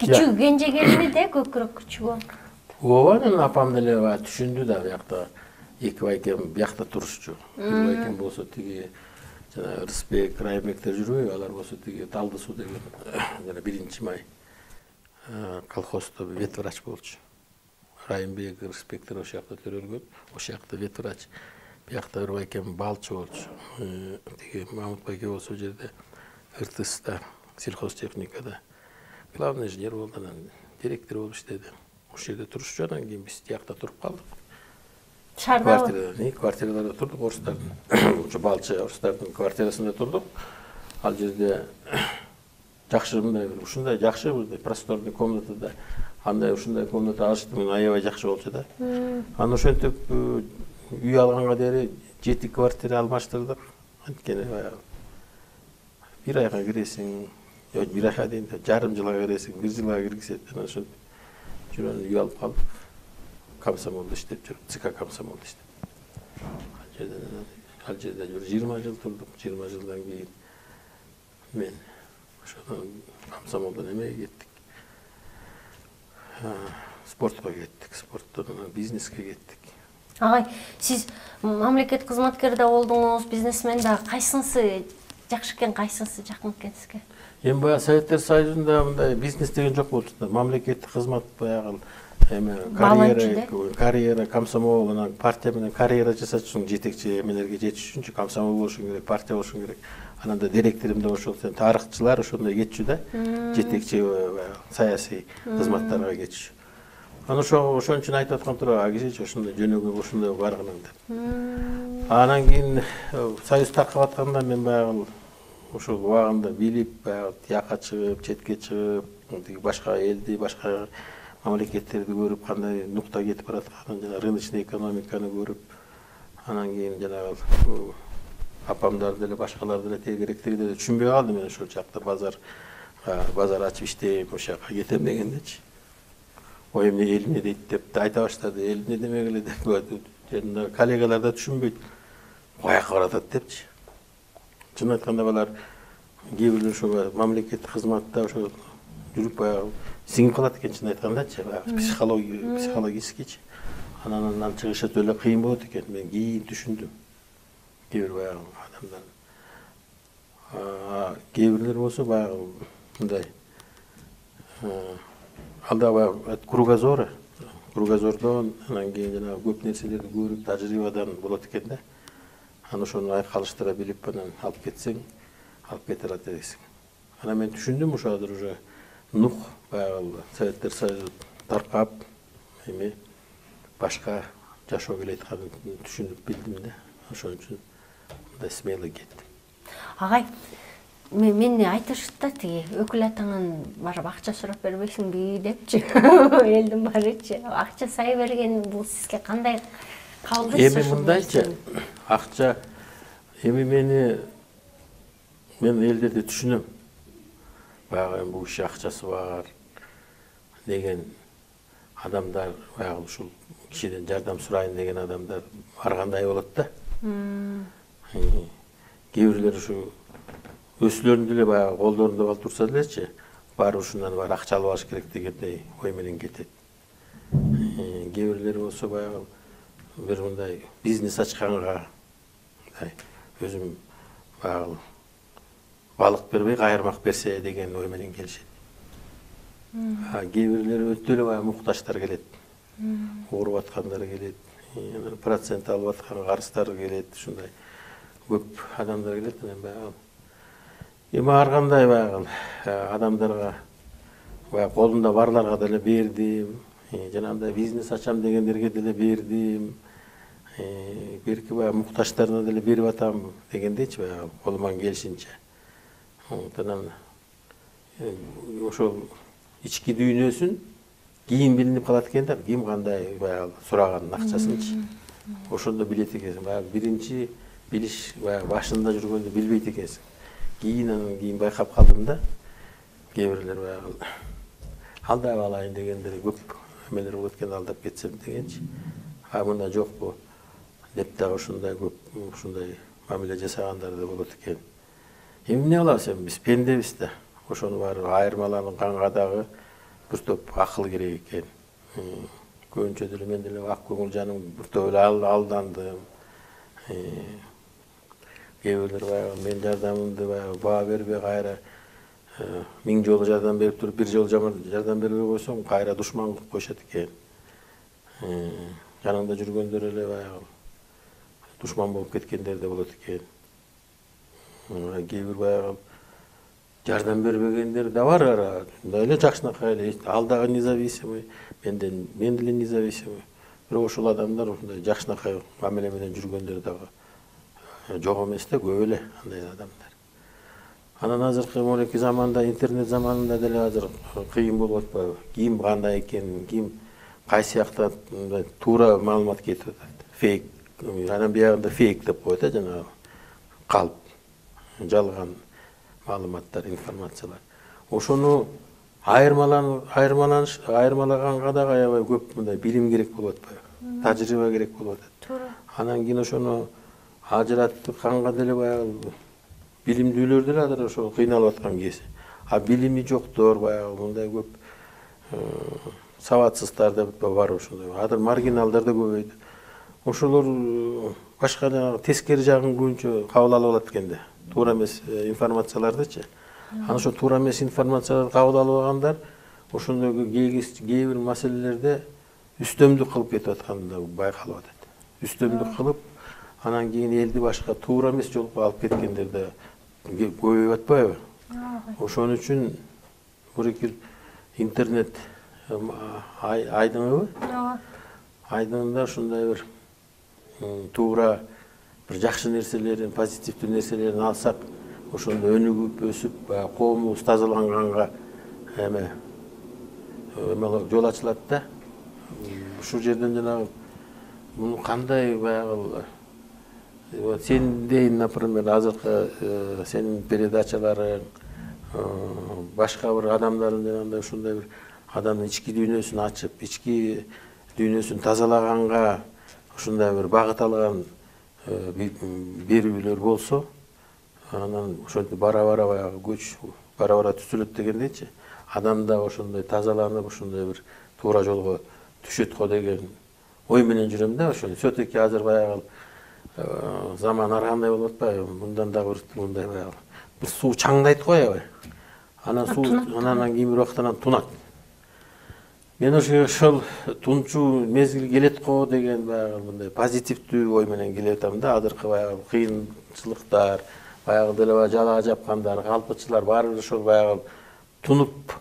Кичүү кенже келини де көкүрөк күчүү болгон. Ооба, анан апам деле түшүндү да, биякта эки байкем биякта турушчу. Бир байкем болсо тиги Рысбек, Райымбектер жүрбөйбү, алар болсо тиги Талды суу деген жана 1-май колхоздо ветврач болчу. Райымбек, Рысбектер ошол жакта төрөлгөн, ошол жакта ветврач. Биякта бир байкем балчы болчу. Тиги Мамут байке болсо жерде РТСта, сельхозтехникада главный инженер болду, анан директор болуп иштеди. Ошол жерде турушчу, анан кийин биз тиякта туруп калдык. Квартираларда турдук, орустардын. Ошо балчы орустардын квартирасында турдук. Ал жерде жакшы мындай ушундай жакшы бир просторный комнатада, андай ушундай комната алышты, мен аябай жакшы болчу да. Анан ошентип үй алганга дейин 7 квартира алмаштырдык. Анткени бир айга киресиң, бир айга дейин жарым жылга киресиң, 1 жылга киргизет. Анан ошентип жүрөн үй алып калдык. Комсомолда иштеп жүрүп, ЦК комсомолда иштеп. Ал жерде 20 жыл турдук, 20 жылдан кийин мен ошондон комсомолдон эмеге кеттик. Спортко кеттик, спорттон бизнеске кеттик. Агай, сиз мамлекет кызматкери да болдуңуз, бизнесмен да, кайсынысы жакшы экен, кайсынысы жакын экен сизге? Эми баягы Советтер Союзунда мындай бизнес деген жок болчу да. Мамлекеттик кызмат баягы карьера, комсомол, анан партия менен карьера жасаш үчүн жетекчи эмелерге жетиш үчүн комсомол болушуң керек, партия болушуң керек. Анан да директоримде ошол тарыхчылар ошондой кетчү да. Жетекчи саясий кызматтарга кетчү. Анан ошон үчүн айтып аткан тура, агичи ошондой жөнөгө ошондой баргының деп. Анан кийин союз таркап атканда мен баягы ошол убагында билип, баягы тияка чыгып, четке чыгып, башка элди, башка мамлекеттерди көрүп, кандай нукта кетип баратканын, жана рыночный экономиканы көрүп, анан кийин жанагы апамдар деле, башкалар деле тегеректиги деле түшүнбөй калдым. Мен ошол жакта базар ачып иштейм, ошол жака кетем дегендечи. Ой, эмне эл эмне дейт деп айта баштады. Эл эмне демек эле деп. Жана коллегалар да түшүнбөйт. Каяка баратат депчи. Чын айтканда балар кээ бирлер ошо мамлекеттик кызматта ошо жүрүп баягы сиңип калат экен, чын айткандачы, психологическийчи. Анан чыгышат эле кыйын болот экен. Мен кийин түшүндүм. Кээ бир баягы адамдар. Кээ бирлер болсо баягы мындай алда баягы кругозору, кругозордон, анан кийин жанагы көп нерселерди көрүп, тажрыйбадан болот экен да. Аны ошону айкалыштыра билип, анан алып кетсең, алып кете алат экенсиң. Анан мен түшүндүм, ошо азыр уже Нух баягы Советтер Союзу таркап, эми башка жашоо келе атканын түшүнүп билдим да. Ошон үчүн мындай смелый кеттим. Агай, мени айтышты да тиги өкүл атаңан барып акча сурап бербейсиңби депчи. Элдин баарычы акча сай берген бул сизге кандай кабылдайсыз? Эми мындайчы, акча эми мен элдерди түшүнөм. Баягы бул иши акчасы бар деген адамдар, баягы ушул кишиден жардам сурайын деген адамдар баргандай болот да. Кээ бирлер ушу өсүлөрүн деле баягы колдорунда болуп турса делечи, барып ушундан бар акча алып алыш керек дегендей ой менен кетет. Кээ бирлер болсо баягы бир мындай бизнес ачканга, өзүм баягы балык бербей кайырмак берсе деген ой менен келишет. Кээ бирлер өтө эле баягы муктаждар келет. Ооруп аткандар келет, процент алып аткан карыздар келет, ушундай көп адамдар келет. Эми ар кандай баягы адамдарга баягы колумда барларга деле бердим, жанагындай бизнес ачам дегендерге деле бердим, берки баягы муктаждарына деле берип атам дегендейчи, баягы колуман келишинче. Анан ошол ички дүйнөсүн кийин билинип калат экен да, ким кандай баягы сураганын акчасынчы. Ошондо билет экенсиң. Баягы биринчи билиш баягы башында жүргөндө билбейт экенсиң. Анан кийин байкап калдым да. Кээ бирлер баягы алдап алайын дегендер көп эмелер болот экен, алдап кетсем дегенчи. Мында жокпу деп дагы ушундай көп ушундай мамиле жасагандар да болот экен. Эми эмне кылабыз, биз пендебиз да. Ошону барып айырмаланганга дагы бир топ акыл керек экен. Көбүнчө деле мен деле ак көңүл жаным бир топ эле алдандым. Кээ бирлер баягы мен жардамымды баягы баа бербей кайра 1000 жолу жардам берип туруп, бир жолу жардам бербей койсоң, кайра душман кылып коюшат экен. Жаныңда жүргөндөр эле баягы душман болуп кеткендер да болот экен. Кээ бир баягы жардам бербегендер да бар, мындай эле жакшынакай эле, ал дагы независимый, мен деле независимый. Бирок ошол адамдар ушундай жакшынакай мамиле менен жүргөндөр дагы жок эмес да, көп эле андай адамдар. Анан азыркы молеки заманда, интернет заманында деле азыр кыйын болуп атпайбы? Ким кандай экен, ким кайсы жакта туура маалымат кетип атат. Фейк, анан биягында фейк деп коет да, жанагы калп, жалган маалыматтар, информациялар. Ошону айырмалаганга дагы аябай көп мындай билим керек болуп атпайбы? Тажрыйба керек болуп атат. Туура. Анан кийин ошону ажыратканга деле баягы билимдүүлөр деле азыр ошо кыйналып аткан кез. Билими жоктор баягы мындай көп сабатсыздар деп бар ошондой. Азыр маргиналдар да көбөйдү. Ошолор башка жанагы тескери жагын көбүнчө кабыл алып алат экен да. Туура эмес информациялардычы. Анан ошо туура эмес информацияларды кабыл алып алгандар ошондой кээ бир маселелерде үстөмдүк кылып кетип атканы да байкалып атат. Үстөмдүк кылып, анан кийин элди башка туура эмес жолго алып кеткендер да көбөйүп атпайбы? Ошон үчүн бир интернет айдыңыбы? Айдыңында ушундай бир туура бир жакшы нерселерин, позитивдүү нерселерин алсак, ошондо өнүгүп, өсүп, коомубуз тазаланганга жол ачылат да. Ушул жерден жанагы муну кандай баягы сендей, например, азыркы сенин передачаларың, башка бир адамдардын жанагындай ушундай бир адамдын ички дүйнөсүн ачып, ички дүйнөсүн тазалаганга ушундай бир багыт алган берүүлөр болсо, анан ошентип бара-бара баягы көч бара-бара түзүлөт дегендейчи. Адам да ошондой тазаланып, ошондой бир туура жолго түшөт го деген ой менен жүрөм да. Ошо все-таки азыр баягы заман ар кандай болуп атпайбы? Мындан дагы бир мындай баягы бир суу чаңдайт го аябай. Анан суу анан кийин бир убакыт анан тунат. Мен ошол тунчу мезгил келет го деген баягы мындай позитивдүү ой менен келатам да. Азыркы баягы кыйынчылыктар, баягы деле баягы жалаа жапкандар, калпычылар баары бир ошол баягы тунуп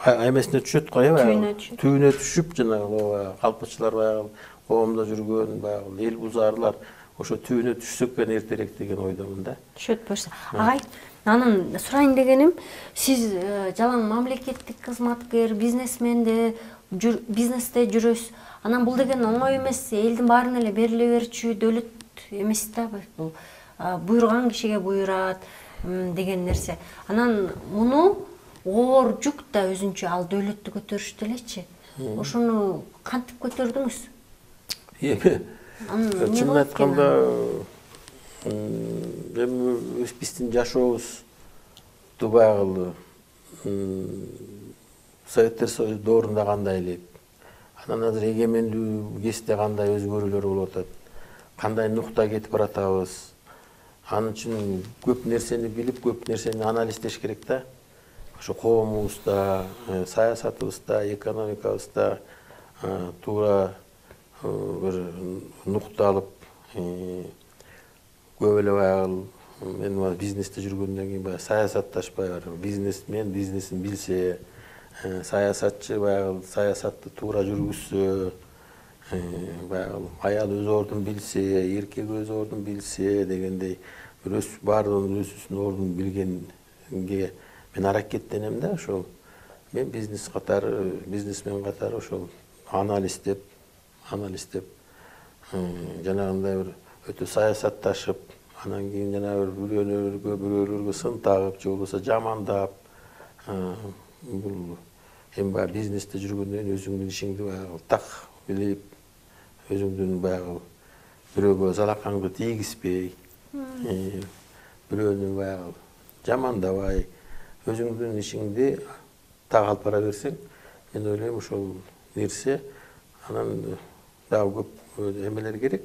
эмесине түшөт го, баягы түбүнө түшүп жанагы калпычылар баягы коомдо жүргөн баягы эл бузаарлар ошо түбүнө түшсөк экен эртерээк деген ойдомун да. Түшөт болсо. Агай, анан сурайын дегеним, сиз жалаң мамлекеттик кызматкер, бизнесменде бизнесте жүрөсүз. Анан бул деген оңой эмес, элдин баарына эле бериле берчү дөлөт эмес да бул. Буйрган кишиге буйрат деген нерсе. Анан муну оор жүк да өзүнчө ал дөлөттү көтөрүш делечи. Ошону кантип көтөрдүңүз? Эми чынын айтканда эми биздин жашообузду баягы Советтер Союзу доорунда кандай элек, анан азыр эгемендүү кезде кандай өзгөрүүлөр болуп атат, кандай нукта кетип баратабыз. Анын үчүн көп нерсени билип, көп нерсени анализдеш керек да. Ошо коомубузда, саясатыбызда, экономикабызда туура бир нукта алып, көп эле баягы мен бизнесте жүргөндөн кийин баягы саясатташпай бизнесмен бизнесин билсе, саясатчы баягы саясатты туура жүргүзсө, баягы аял өз ордун билсе, эркек өз ордун билсе дегендей бир баардыгынын өзүнүн ордун билгенге мен аракеттенем да. Ошол мен бизнесмен катары ошол анализдеп жанагындай бир өтө саясатташып, анан кийин жанагы бирөөлөргө сын тагып же болбосо жамандап, бул эми баягы бизнесте жүргөндөн кийин өзүңдүн ишиңди баягы так билип, өзүңдүн баягы бирөөгө залакаңды тийгизбей, бирөөнү баягы жамандабай, өзүңдүн ишиңди так алып бара берсең, мен ойлойм ошол нерсе анан дагы көп эмелер керек,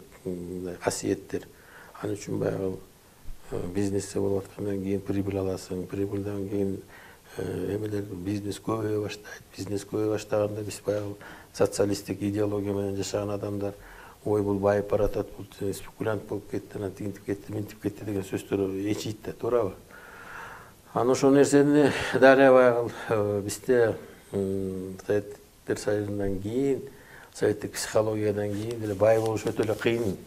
касиеттер. Ал үчүн баягы бизнесте болуп аткандан кийин прибыль аласың, прибыльдан кийин эмелер бизнес көбөйө баштайт. Бизнес көбөйө баштаганда биз баягы социалисттик идеология менен жашаган адамдар ой бул байып баратат, бул спекулянт болуп кетти, анан тигинтип кетти, минтип кетти деген сөздөр эчийт да, туурабы? Анан ошол нерсени дагы баягы бизде Советтер Союзунан кийин, советтик психологиядан кийин деле бай болуш өтө эле кыйын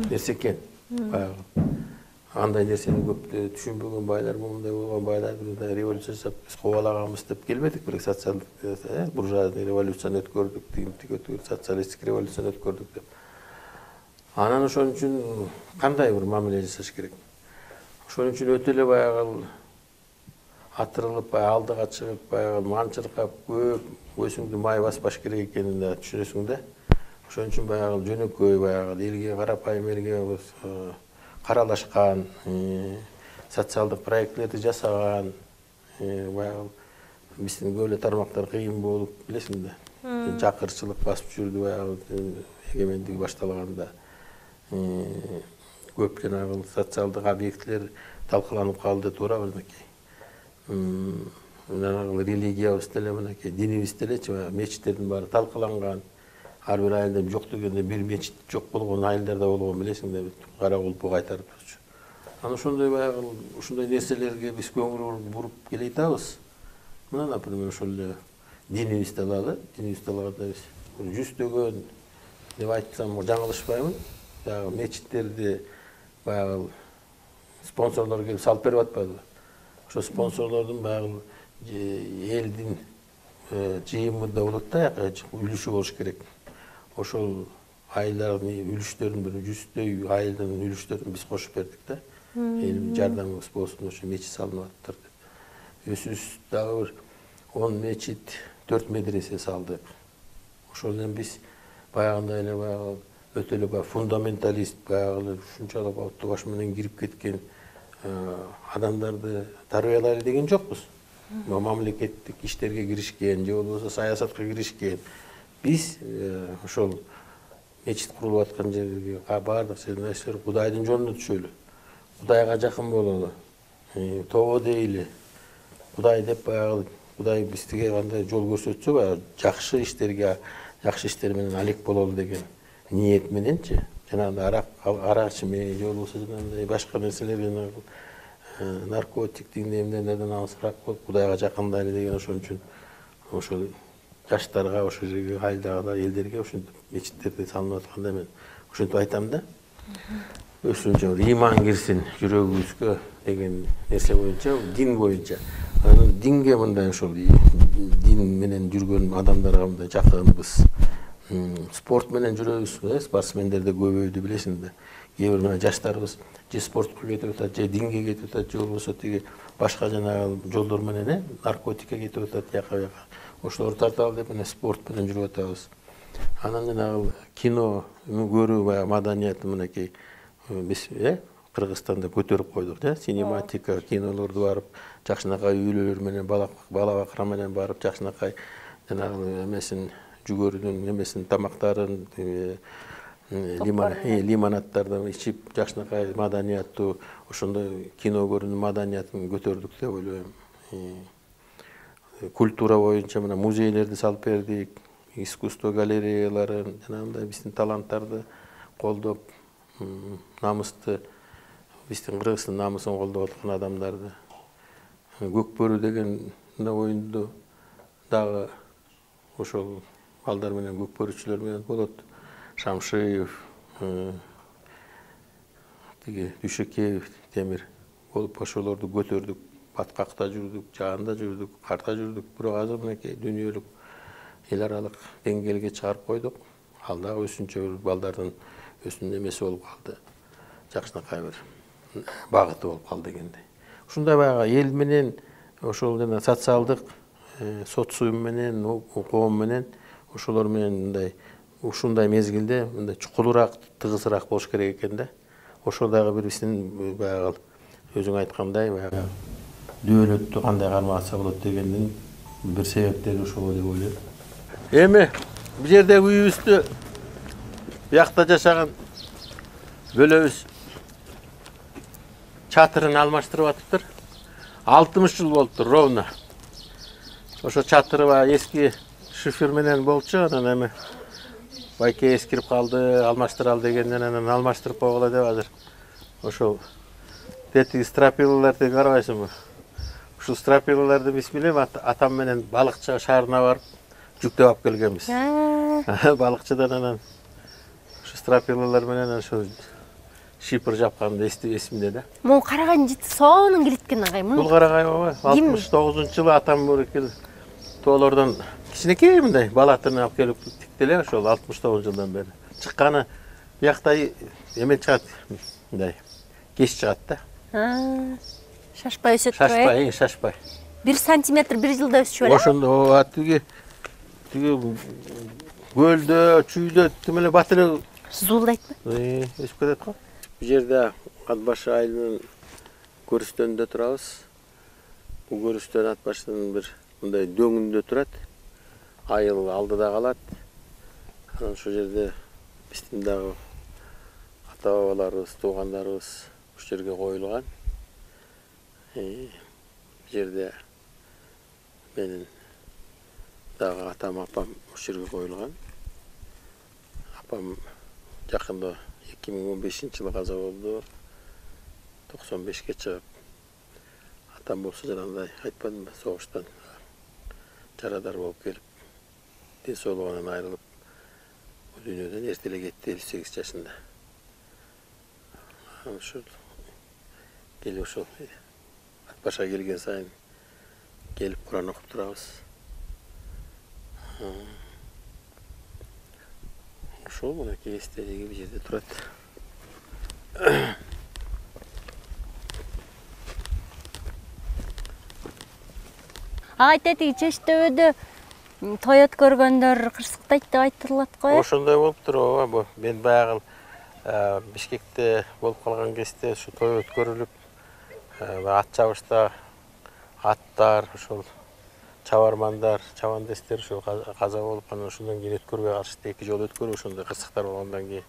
нерсе экен. Баягы андай нерсени көп түшүнбөгөн байлар, мындай болгон байларды революция жасап биз кубалаганбыз деп келбедик, бирок социалдык буржуазный революцияны өткөрдүк, тигинтик өткөрдүк, социалисттик революцияны өткөрдүк деп. Анан ошон үчүн кандай бир мамиле жасаш керек? Ошон үчүн өтө эле баягы атырылып, алдыга чыгып, баягы манчыркап, көп өзүңдү май баспаш керек экенин да түшүнөсүң да. Ошон үчүн баягы жөнөкөй, баягы элге карапайым элге каралашкан, социалдык проектлерди жасаган, баягы биздин көп эле тармактар кыйын болуп, билесиң да. Жакырчылык басып жүрдү баягы эгемендик башталганда. Көп жанагы социалдык объектилер талкаланып калды, туурабы мынакей. Жанагы религиябыз деле мынакей, динибиз делечи, мечиттердин баары талкаланган. Ар бир айылда жок дегенде бир мечит жок болгон айылдар да болгон, билесиң да, кара кулпу кайтартуучу. Анан ошондой баягы ушундай нерселерге биз көңүл буруп келе атабыз. Мына, например, ошол эле динибизди алалы, динибизди алганда биз жүздөгөн деп айтсам жаңылышпаймын, баягы мечиттерди баягы спонсорлор келип салып берип атпадыбы? Ошо спонсорлордун баягы элдин жыйымында болот да, үлүшү болуш керек. Ошол айылдардын үлүштөрүн бир 100дөй айылдын үлүштөрүн биз кошуп бердик да. Элим жардамыбыз болсун, ошо мечит салынып атыптыр деп. Өзүбүз дагы бир 10 мечит, 4 медресе салдык. Ошол менен биз баягындай эле баягы өтө эле фундаменталист, баягы ушунчалык отто баш менен кирип кеткен адамдарды тарбиялайлы деген жокпуз. Мамлекеттик иштерге киришкен, же болбосо саясатка киришкен. Биз ошол мечит курулуп аткан жерге баардык жерден Кудайдын жолуна түшөлү. Кудайга жакын бололу. Тобо дейли. Кудай деп баягы Кудай бизге кандай жол көрсөтсө, баягы жакшы иштерге, жакшы иштер менен алек бололу деген ниет мененчи. Жанагындай арак ичмей, же болбосо жанагындай башка нерселерден, наркотиктик немелерден алысыраак болуп, Кудайга жакындайлы деген ошон үчүн ошол жаштарга, ошол жерге айылдагы элдерге ошентип мечиттерди салынып атканда мен ошентип айтам да. Өсүнчө иман кирсин жүрөгүбүзгө деген нерсе боюнча, дин боюнча. Анан динге мындай ошол дин менен жүргөн адамдарга мындай жакынбыз. Спорт менен жүрөбүз, спортсмендерди көбөйдү билесиң да. Кээ бир мына жаштарыбыз же спортко кетип атат, же динге кетип атат, же болбосо тиги башка жанагы жолдор менен наркотикке кетип атат, жака. Ошолорду тарталы деп мына спорт менен жүрүп атабыз. Анан жанагы кино көрүү баягы маданият мынакей биз Кыргызстанда көтөрүп койдук, синематика кинолорду барып, жакшынакай үйлөр менен бала бакра менен барып, жакшынакай жанагы эмесин жүгөрүнүн эмесин тамактарын лимонадтарды ичип, жакшынакай маданияттуу ошондой кино көрүүнүн маданиятын көтөрдүк деп ойлойм. Культура боюнча мына музейлерди салып бердик, искусство галереяларын, жанагындай биздин таланттарды колдоп, намысты биздин Кыргыздын намысын колдоп аткан адамдарды. Көкбөрү деген оюнду дагы ошол балдар менен көкбөрүчүлөр менен болот. Шамшиев, тиги Дүйшөкеев, Темир болуп ошолорду көтөрдүк. Баткакта жүрдүк, жаанда жүрдүк, карта жүрдүк. Бирок азыр мынакей дүйнөлүк эл аралык деңгээлге чыгарып койдук. Ал дагы өсүнчө балдардын өсүн эмеси болуп калды. Жакшынакай бир багыты болуп калды дегендей. Ушундай баягы эл менен ошол жана социалдык социум менен, коом менен ошолор менен мындай ушундай мезгилде мындай чукулураак, тыгызыраак болуш керек экен да. Ошол дагы бир биздин баягы өзүң айткандай баягы дөөлөттү кандай кармаса болот дегендин бир себептери ошол деп ойлойм. Эми бул жердеги үйүбүздү биякта жашаган бөлөбүз чатырын алмаштырып атыптыр. 60 жыл болуптур ровно. Ошо чатыры эски шифер менен болчу, анан эми байке эскирип калды, алмаштыралы дегенден анан алмаштырып койгула деп азыр ошол тетиги стропилаларды карабайсыңбы? Ушул стропилаларды биз билем, атам менен балыкчы шаарына барып жүктөп алып келгенбиз. Балыкчыдан анан ушу стропилалар менен ошо шипр жапканды эсимде да. Могу карагай жыты сонун келеткен агай. Бул карагай ооба 69-жылы атам бул тоолордон кичинекей мындай балатын алып келип тикти эле ошол 69 жылдан бери. Чыкканы биякта эме чыгат, мындай кеч чыгат да. Шашпай өсөт турбайбы? Шашпай. 1 сантиметр 1 жылда өсүп эле. Ошондо тиги көлдө, чүйдө тим эле бат эле зуулдайтпы? Өсүп кетет го. Бул жерде Ат башы айылынын көрүстөнүндө турабыз. Бул көрүстөн Ат башынын бир мындай дөңүндө турат. Айыл алдыда калат. Анан ошол жерде биздин дагы ата-бабаларыбыз, туугандарыбыз ушул жерге коюлган. Бул жерде менин дагы атам, апам ушул жерге коюлган. Апам жакында 2015-жылы каза болду. 95-ке чыгып. Атам болсо жанагындай айтпадымбы, согуштан жарадар болуп келип, ден соолугунан айрылып, бул дүйнөдөн эрте эле кетти 58 жашында. Ошол келип ошол Ат башка келген сайын келип Куран окуп турабыз. Ошол мынакей эстелиги бул жерде турат. Тетиги Чештөбөдө той өткөргөндөр кырсыктайт деп айтылат го. Ошондой болуптур, ооба. Мен баягы Бишкекте болуп калган кезде ушу той өткөрүлүп, ат чабышта аттар, ошол чабармандар, чабандестер ошол каза болуп, анан ошондон кийин өткөрбөй калышты. 2 жолу өткөрүп, ошондой кырсыктар болгондон кийин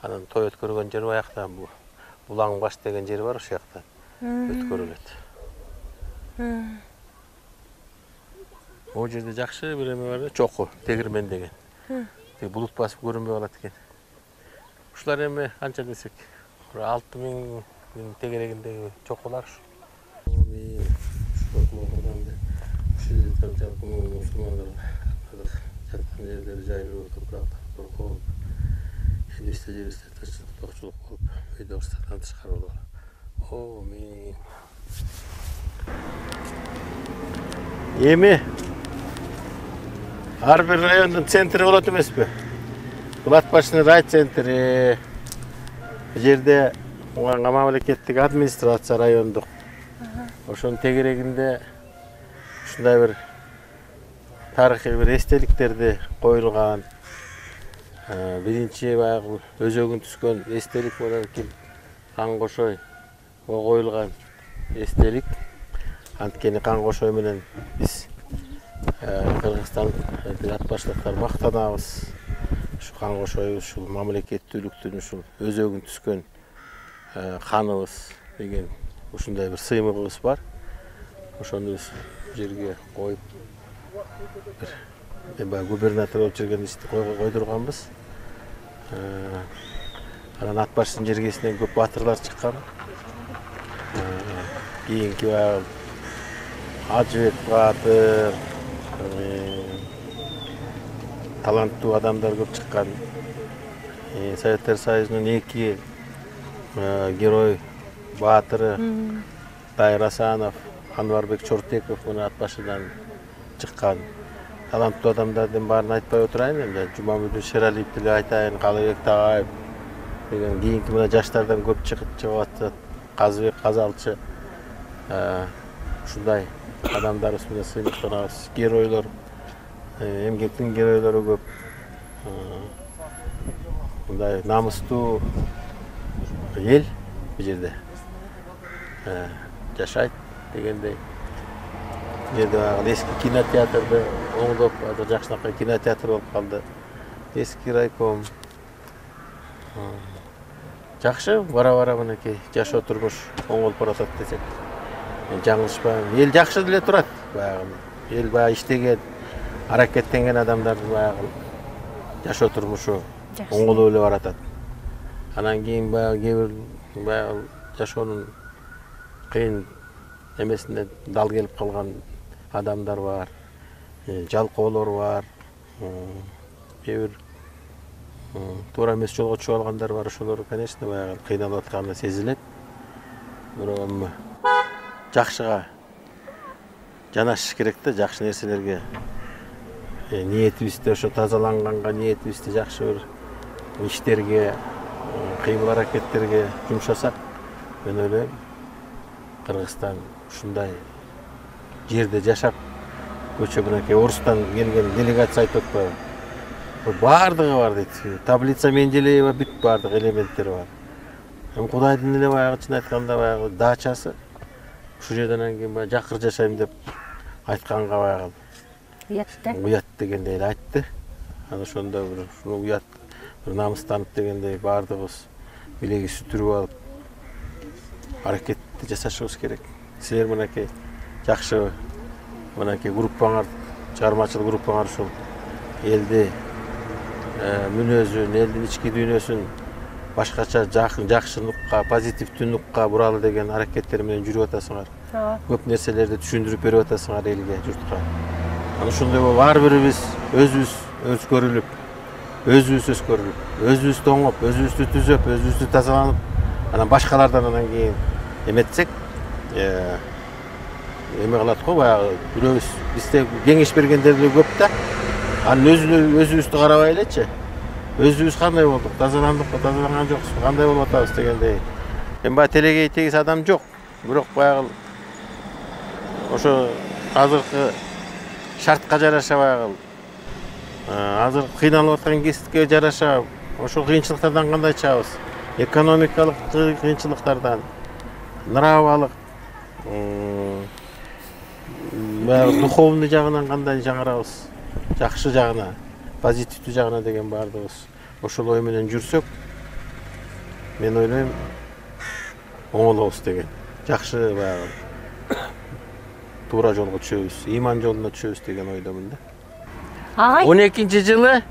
анан той өткөргөн жер баякта Булаң баш деген жер бар, ошол жакта өткөрүлөт. О жерде жакшы бир эме бар да, чоку, тегирмен деген. Булут басып көрүнбөй калат экен. Ушулар эми канча десек, 6000 тегерегиндеги чокулар. Жаткан жерлери жайлуу, топурактар коркоп, элисте жеристе токчулук болуп, үйдө кыштардан тышкары болуп калат. О, мен. Эми ар бир райондун центри болот эмеспи? Бул ат башынын райцентри. Бул жерде мамлекеттик администрация райондук. Ошонун тегерегинде ушундай бир тарыхый бир эстеликтерди коюлган. Биринчи баягы өзөгүн түскөн эстелик болот экен. Кан кошой коюлган эстелик. Анткени кан кошой менен биз Кыргызстан ат баштыктар мактанабыз. Ушу кан кошой ушул мамлекеттүүлүктүн ушул өзөгүн түскөн каныбыз деген ушундай бир сыймыгыбыз бар. Ошону биз жерге коюп бир губернатор болуп жүргөн койдурганбыз. Анан ат башынын жергесинен көп батырлар чыккан. Кийинки баягы Ажыбек Батыр, таланттуу адамдар көп чыккан. Советтер Союзунун 2 герой баатыры Тайыр Асанов, Анварбек Чортеков мына ат башынан чыккан. Таланттуу адамдардын баарын айтпай отурайын, эми Жумамүдүн Шералиевди деле айтайын, Калыбек Тагаев деген кийинки мына жаштардан көп чыгып атат. Казыбек Казалчы, ушундай адамдарыбыз менен сыймыктанабыз. Геройлор, эмгектин геройлору көп. Мындай намыстуу эл бул жерде жашайт дегендей. Жерде эски кинотеатрды оңдоп, азыр жакшынакай кинотеатр болуп калды. Эски райком. Жакшы, бара-бара мынакей жашоо турмуш оңолуп баратат десек. Жаңылышпайм. Эл жакшы деле турат. Баягы эл баягы иштеген, аракеттенген адамдардын баягы жашоо турмушу оңолуп эле баратат. Анан кийин баягы кээ бир баягы жашоонун кыйын эмесине дал келип калган адамдар бар. Жалкоолор бар. Кээ бир туура эмес жолго чыгып алгандар бар. Ошолор, конечно, баягы кыйналып атканы сезилет. Бирок жакшыга жанашыш керек да, жакшы нерселерге. Ниетибизди ошо тазаланганга, ниетибизди жакшы бир иштерге, кыймыл аракеттерге жумшасак, мен ойлойм, Кыргызстан ушундай жерде жашап, көчө мынакей орустан келген делегация айтып атпайбы? Бардыгы бар дейт. Таблица Менделеева бүт бардык элементтери бар. Эми Кудайдын эле баягы чын айтканда баягы дачасы ушул жерден кийин баягы жакыр жашайм деп айтканга баягы уят дегендей эле айтты. Анан ошондо бир ушул уят бир намыстанып дегендей бардыгыбыз билеги сүтүрүп алып аракетти жасашыбыз керек. Силер мынакей жакшы мынакей группаңар, чыгармачылык группаңар ушул элди мүнөзүн, элдин ички дүйнөсүн башкача жакшы нукка, позитивдүү нукка буралы деген аракеттер менен жүрүп атасыңар. Көп нерселерди түшүндүрүп берип атасыңар элге, журтка. Анан ошондой болуп ар бирибиз өзүбүз өзүбүздү оңоп, өзүбүздү түзөп, өзүбүздү тазаланып, анан башкалардан анан кийин эметсек, эме кылат го, баягы бирөөбүз бизде кеңеш бергендер деле көп да. Анан өзүбүздү карабай элечи. Өзүбүз кандай болдук, тазаландыкпы, тазаланган жокпузбу, кандай болуп атабыз дегендей. Эми баягы телегей тегиз адам жок. Бирок баягы ошо азыркы шартка жараша баягы азыр кыйналып аткан кесипке жараша ошол кыйынчылыктардан кандай чыгабыз? Экономикалык кыйынчылыктардан, нравалык, баягы духовный жагынан кандай жаңырабыз? Жакшы жагына, позитивдүү жагына деген бардыгыбыз ошол ой менен жүрсөк, мен ойлойм оңолобуз деген. Жакшы баягы туура жолго түшөбүз, ыйман жолуна түшөбүз деген ойдомун да. Агай. 12-жылы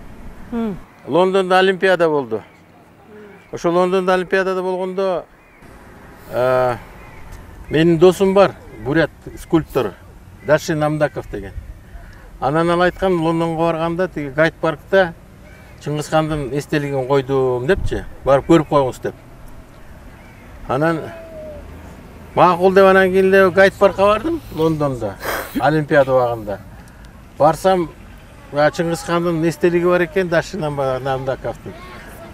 Лондондо Олимпиада болду. Ошол Лондондо Олимпиадада болгондо менин досум бар, бурят скульптор Дашин Намдаков деген. Анан ал айткан, Лондонго барганда тиги гайд паркта Чыңгыз хандын эстелигин койдум депчи, барып көрүп коюңуз деп. Анан макул деп анан кийин эле гайд паркка бардым Лондондо, Олимпиада убагында. Барсам, Чыңгыз хандын эстелиги бар экен, Дашин Намдаковдун.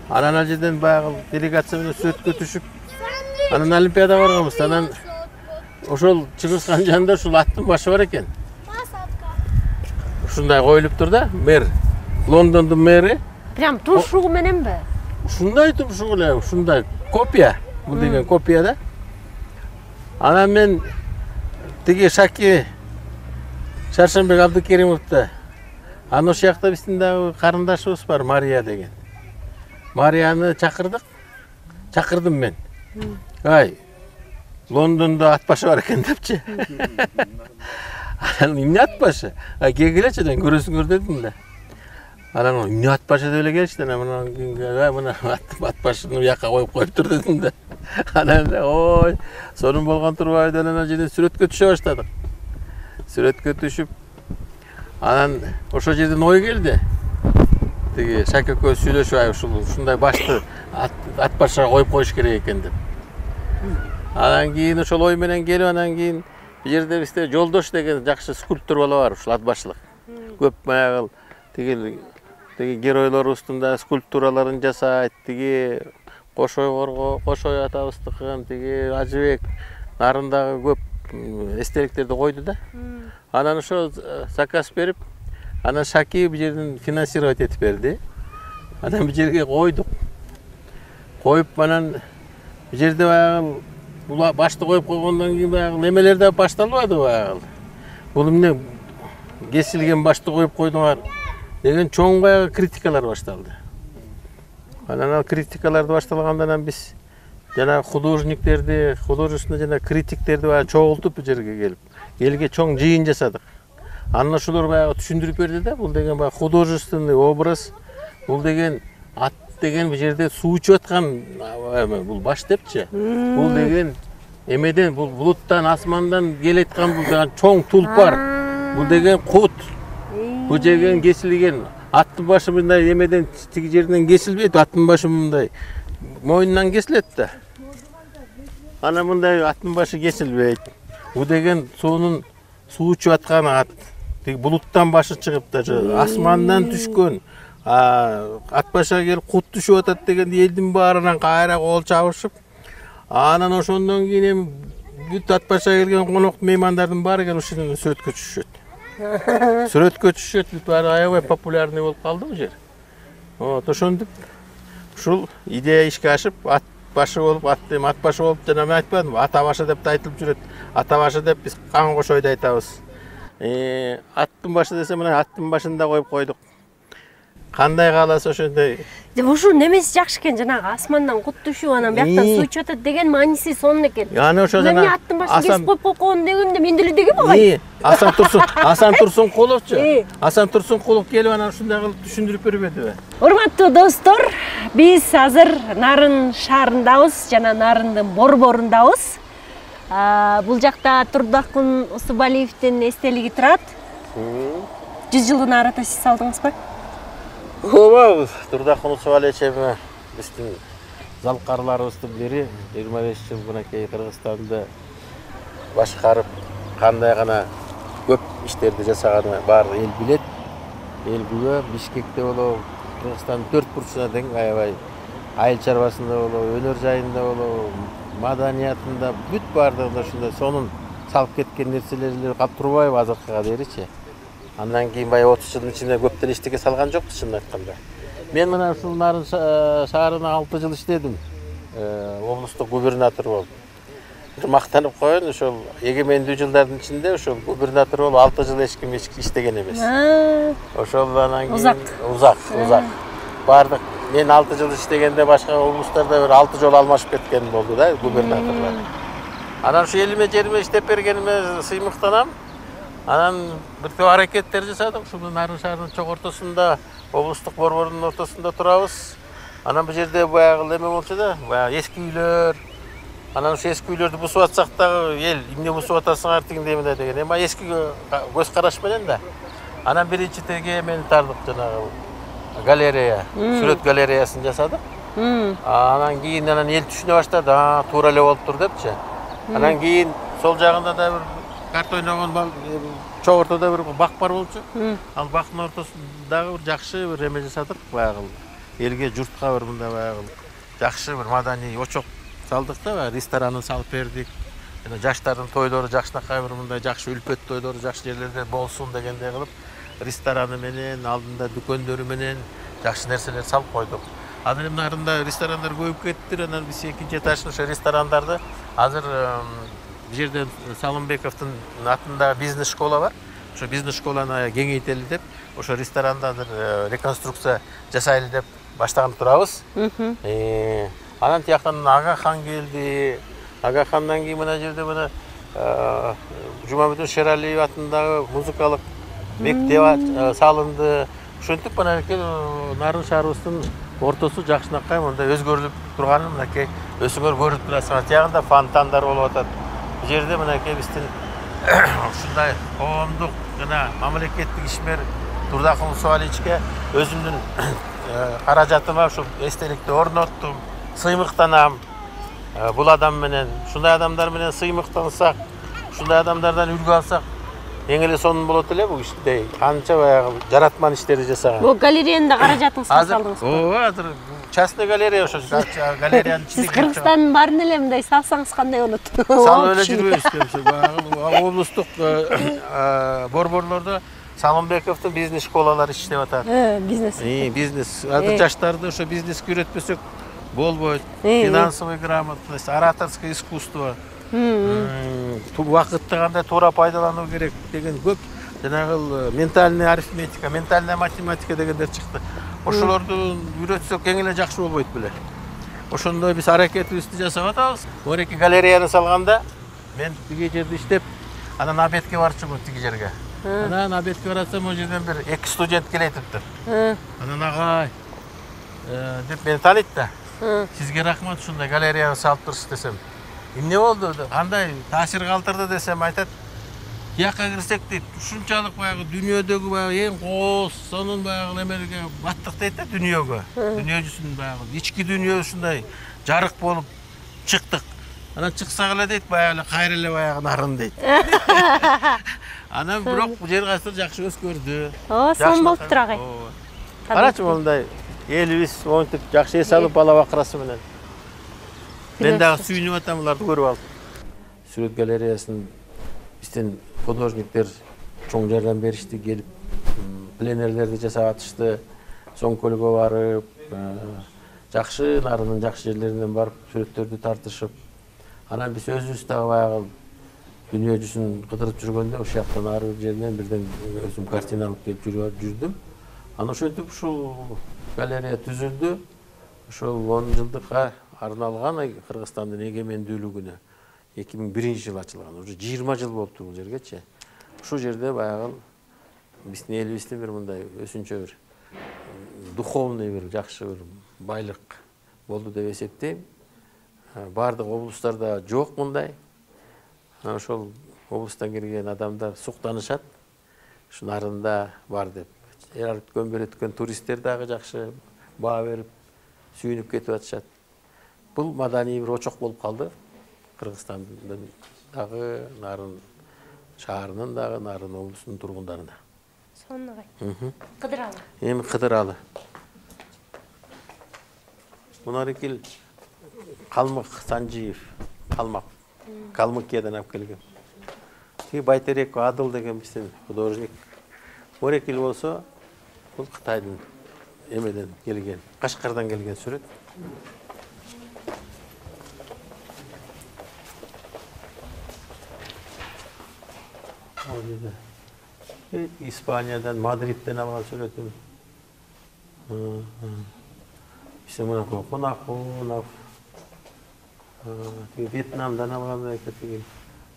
Анан ал жерден баягы делегация менен сүрөткө түшүп, анан Олимпиада барганбыз. Анан ошол Чыңгыз хан жанында ушул аттын башы бар экен. Ушундай коюлуп тур да, мэр, Лондондун мэри. Прям тумшугу мененби? Ушундай тумшугу эле, ушундай копия. Бул деген копия да. Анан мен тиги Шаки Шаршенбек Абдыкеримовду, аны ошол жакта биздин дагы карындашыбыз бар, Мария деген. Марияны чакырдым мен. Ай, Лондондо ат башы бар экен депчи. Анан эмне ат башы? Келгилечи деп көрөсүңөр дедим да. Анан эмне ат башы деп эле келишти. Мына ат башыны бияка коюп коюптур дедим да. Анан ой, сонун болгон турбайбы деп ана жерден сүрөткө түшө баштадык. Сүрөткө түшүп, анан ошол жерден ой келди. Тиги Шаки экөө сүйлөшүп, ушундай башты ат башыга коюп коюш керек экен деп. Анан кийин ошол ой менен келип, анан кийин бул жерде бизде Жолдош деген жакшы скульптор бала бар, ушул ат башылык. Көп баягы тиги геройлорубуздун да скульптураларын жасайт, тиги Кошой атабыздыкын, тиги Ажыбек нарындагы көп эстеликтерди койду да. Анан ошо заказ берип, анан Шаки бул жерден финансировать этип берди. Анан бул жерге койдук. Коюп, анан бул жерде баягы бул башты коюп койгондон кийин баягы эмелер да башталбады баягы. Бул эмне кесилген башты коюп койдуңар деген чоң баягы критикалар башталды. Анан ал критикаларды башталгандан анан биз жана художниктерди, художественный жана критиктерди баягы чогултуп бул жерге келип, элге чоң жыйын жасадык. Анан ошолор баягы түшүндүрүп берди да, бул деген баягы художественный образ, бул деген ат деген бул жерде суу ичип аткан бул баш депчи. Бул деген эмеден, бул булуттан, асмандан келеткан бул деген чоң тулпар. Бул деген кут. Бул деген кесилген. Аттын башы мындай эмеден тиги жеринен кесилбейт, аттын башы мындай мойнунан кесилет да. Анан мындай аттын башы кесилбейт. Бул деген суу ичип аткан ат. Тиги булуттан башы чыгып да, асмандан түшкөн. Ат башыга келип кут түшүп атат дегенде элдин баарынан кайра кол чабышып, анан ошондон кийин эми бүт ат башыга келген конок меймандардын баары келип ушул сүрөткө түшүшөт. Сүрөткө түшүшөт, бүт баары аябай популярный болуп калды бул жер. Вот ошондук ушул идея ишке ашып, ат башы болуп, ат башы болуп, жана мен айтпадымбы, ата башы деп да айтылып жүрөт. Ата башы деп биз Кан Кошойду айтабыз. Аттын башы десе мына аттын башында коюп койдук. Кандай кааласа ошондой. Ушул немеси жакшы экен, жанагы асмандан кут түшүп, анан бияктан суу ичип атат деген мааниси сонун экен. Аны ошо жана аттын башын кесип коюп койгон дегенде мен деле дегем агай. Асан Турсункуловчу. Асан Турсункулов келип анан ушундай кылып түшүндүрүп бербедиби? Урматтуу достор, биз азыр Нарын шаарындабыз жана Нарындын борборундабыз. Бул жакта Турдакун Усубалиевдин эстелиги турат. 100 жылдын арата сиз салдыңызбы? Ооба, Турдакун Усубалиевич биздин залкарларыбыздын бири 25 жыл мынакей Кыргызстанды башкарып, кандай гана көп иштерди жасаганы баары эл билет. Эл бүгө Бишкекте болобу, Кыргызстандын 4 бурчуна тең аябай айыл чарбасында болобу, өнөр жайында болобу, маданиятында бүт баардыгында ушундай сонун салып кеткен нерселер калып турбайбы азыркыга дейричи. Андан кийин бай 30 жылдын ичинде көптөн эчтеке салган жокпуз чынын айтканда. Мен мына ушул Нарын шаарына 6 жыл иштедим. Облустук губернатор болуп. Бир мактанып коеюн, ошол эгемендүү жылдардын ичинде ошол губернатор болуп 6 жыл эч ким иштеген эмес. Ошол анан кийин узак. Бардык мен 6 жыл иштегенде башка облустарда бир 6 жолу алмашып кеткен болду да губернаторлор. Анан ушу элиме жериме иштеп бергениме сыймыктанам. Анан бир топ аракеттер жасадык. Ушул Нарын шаарынын чоң ортосунда, облустук борбордун ортосунда турабыз. Анан бул жерде баягы эме болчу да, баягы эски үйлөр. Анан ошо эски үйлөрдү бусуп атсак дагы эл эмне бусуп атасыңар тигиндей мындай деген. Эми эски көз караш менен да. Анан биринчи теге мен тардык жанагы галерея, сүрөт галереясын жасадык. Анан кийин эл түшүнө баштады, туура эле болуптур депчи. Анан кийин сол жагында да бир карта ойногон чоң ортодо бир бак бар болчу. Ал бактын ортосундагы бир жакшы бир эме жасадык, баягы элге, журтка бир мындай баягы жакшы бир маданий очок салдык да, ресторанын салып бердик. Жана жаштардын тойлору жакшынакай бир мындай жакшы үлпөт тойлору жакшы жерлерде болсун дегендей кылып, рестораны менен, алдында дүкөндөрү менен жакшы нерселер салып койдук. Азыр эми нарында ресторандар көбүп кетти. Анан биз экинчи этаждын ошо ресторандарды азыр бул жерде Салымбековдун атында бизнес школа бар. Ошо бизнес школаны кеңейтели деп, ошо ресторанды азыр реконструкция жасайлы деп баштаган турабыз. Анан тияктан Агахан келди. Агахандан кийин мына жерде мына Жумабүдүн Шералиев атындагы музыкалык мектеп салынды. Ошентип мынакей Нарын шаарыбыздын ортосу жакшынакай мындай өзгөрүлүп турганын мынакей өзүңөр көрүп турасыңар. Тиягында фонтандар болуп атат. Бул жерде мынакей биздин ушундай коомдук жана мамлекеттик ишмер Турдакул Суаличке өзүмдүн каражатыма ушул эстеликти орноттум. Сыймыктанам. Бул адам менен, ушундай адамдар менен сыймыктансак, ушундай адамдардан үлгү алсак, эң эле сонун болот эле бул иштей. Канча баягы жаратман иштерди жасаган. Бул галереяны да каражатыңызга салдыңызбы? Ооба, азыр частный галерея ошо галереянын ичинде. Сиз Кыргызстандын баарын эле мындай салсаңыз кандай болот? Салып эле жүрбөйбүз депчи. Баягы облустук борборлордо Салымбековдун бизнес школалары иштеп атат. Бизнес. Бизнес. Азыр жаштарды ошо бизнеске үйрөтпөсөк болбойт. Финансовый грамотность, ораторское искусство. Вакытты кандай туура пайдалануу керек деген көп. Жанагы ментальная арифметика, ментальная математика дегендер чыкты. Ошолорду үйрөтсөк эң эле жакшы болбойт беле. Ошондой биз аракетибизди жасап атабыз. Мореки галереяны салганда мен тиги жерде иштеп, анан обедке барчумун тиги жерге. Анан обедке барсам, о жерден бир 2 студент келетиптир. Анан агай деп мени тааныйт да. Сизге рахмат, ушундай галереяны салып турсуз десем. Эмне болду? Кандай таасир калтырды десем, айтат. Тияка кирсек дейт, ушунчалык баягы дүйнөдөгү баягы эң кооз, сонун баягы эмелерге баттык дейт да дүйнөгө. Дүйнө жүзүн баягы ички дүйнө ушундай жарык болуп чыктык. Анан чыксак эле дейт, баягы кайра эле баягы Нарын дейт. Анан бирок бул жер азыр жакшы өзгөрдү. Сонун болуптур агай. Карачы мондай элибиз монтип жакшы эс алып бала бакырасы менен. Мен дагы сүйүнүп атам буларды көрүп алып. Сүрөт галереясын биздин художниктер чоң жардам беришти, келип пленерлерди жасап атышты. Соңкөлгө барып, жакшы Нарынын жакшы жерлеринен барып сүрөттөрдү тартышып, анан биз өзүбүз дагы баягы дүйнө жүзүн кыдырып жүргөндө ошол жактан ар бир жеринен бирден өзүм картина алып келип жүрдүм. Анан ошентип ушул галерея түзүлдү. Ошол 10 жылдыкка арналган Кыргызстандын эгемендүүлүгүнө 2001-жыл ачылган. Уже 20 жыл болупту бул жергечи. Ушул жерде баягы биздин элибиздин бир мындай өсүнчө бир духовный бир жакшы бир байлык болду деп эсептейм. Бардык облустарда жок мындай. Ошол облустан келген адамдар суктанышат. Ушу Нарында бар деп. Өткөн бери өткөн туристтер дагы жакшы баа берип, сүйүнүп кетип атышат. Бул маданий бир очок болуп калды. Кыргызстандын дагы, Нарын шаарынын дагы, Нарын облусунун тургундарына. Сонун агай. Кыдыралы. Эми кыдыралы. Мунарикил Калмык Санжиев, Калмыкиядан алып келген. Тиги Байтерек Адыл деген биздин художник. Морекил болсо, бул Кытайдын эмеден келген, Кашкардан келген сүрөт. Испаниядан, Мадридтен алган сүрөтүм. Биз мына Конаков, Вьетнамдан алган,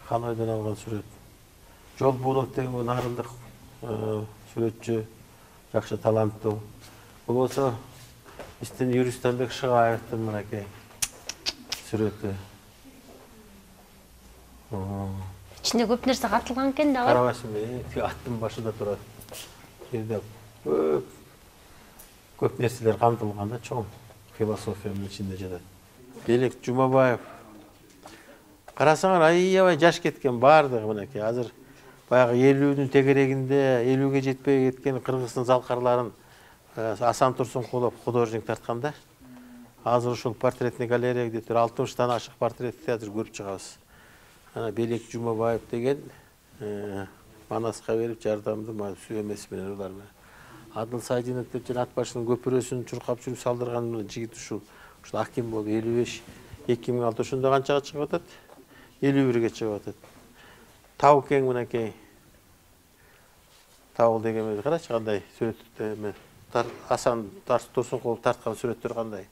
Ханойдон алган сүрөт. Жол Булак деген нарындык сүрөтчү, жакшы таланттуу. Бул болсо биздин Юристанбек Шыгаевдин мынакей сүрөтү. Ичинде көп нерсе катылган экен да. Карабашым, аттын башында турат. Жерде көп нерселер камтылган да, чоң философиянын ичинде жатат. Белек Жумабаев. Карасаңар аябай жаш кеткен бардыгы мынакей. Азыр баягы 50-нүн тегерегинде 50-ге жетпей кеткен Кыргыздын залкарларын Асан Турсункулов художник тартканда. Азыр ушул портретный галерея деп 60-тан ашык портретти азыр көрүп чыгабыз. Ана Белек Жумабаев деген Манаска берип жардамды сүйөмеси менен улар менен. Адыл Сайдинов деп жана ат башынын көпүрөсүн чуркап жүрүп салдырган жигит ушул аким болуп 55 2006 ошондо канчага чыгып атат? 51-ге чыгып атат. Тау кең мынакей. Тау деген карачы кандай сүрөттө Асан Турсункулов тарткан сүрөттөр кандай.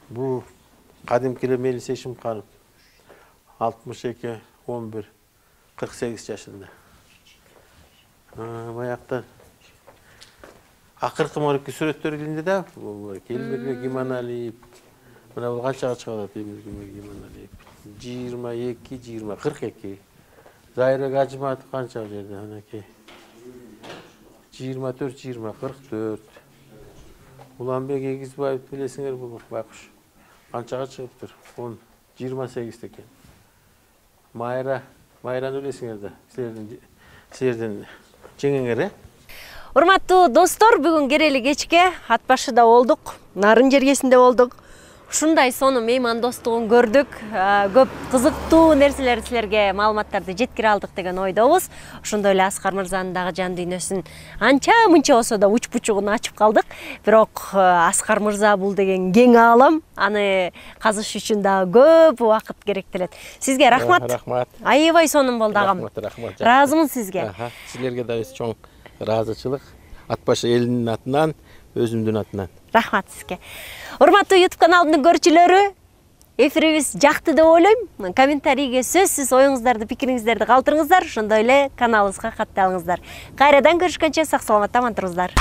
Бул кадимки Мелис Эшимканов 62 11 48 жашында. Баяктан акыркы морекке сүрөттөр илинде да Келмирбек Иманалиев. Мына бул канчага чыгып атат Келмирбек Иманалиев? 22 20 42. Зайра Гажиматов канча жерде анакей? 24 20 44. Уланбек Эгизбаев билесиңер бул байкуш. Канчага чыгыптыр? 10 28 экен. Майраны билесиңер да. Силердин жеңеңер, э? Урматтуу достор, бүгүн керели кечке ат башыда болдук, нарын жергесинде болдук. Ушундай сонун меймандостугун көрдүк. Көп кызыктуу нерселер силерге маалыматтарды жеткире алдык деген ойдобуз. Ошондой эле Аскар мырзанын дагы жан дүйнөсүн анча-мынча болсо да уч-бучугун ачып калдык. Бирок Аскар мырза бул деген кең аалам. Аны казыш үчүн дагы көп убакыт керектелет. Сизге рахмат. Рахмат. Аябай сонун болду агам. Рахмат. Ыраазымын сизге. Силерге да чоң ыраазычылык. Ат башы элинин атынан, өзүмдүн атынан. Рахмат сизге. Урматтуу YouTube каналынын көрүүчүлөрү, эфирибиз жакты деп ойлойм. Комментарийге сөзсүз оюңуздарды, пикириңиздерди калтырыңыздар. Ошондой эле каналыбызга катталыңыздар. Кайрадан көрүшкөнчө сак саламатта аман туруңуздар.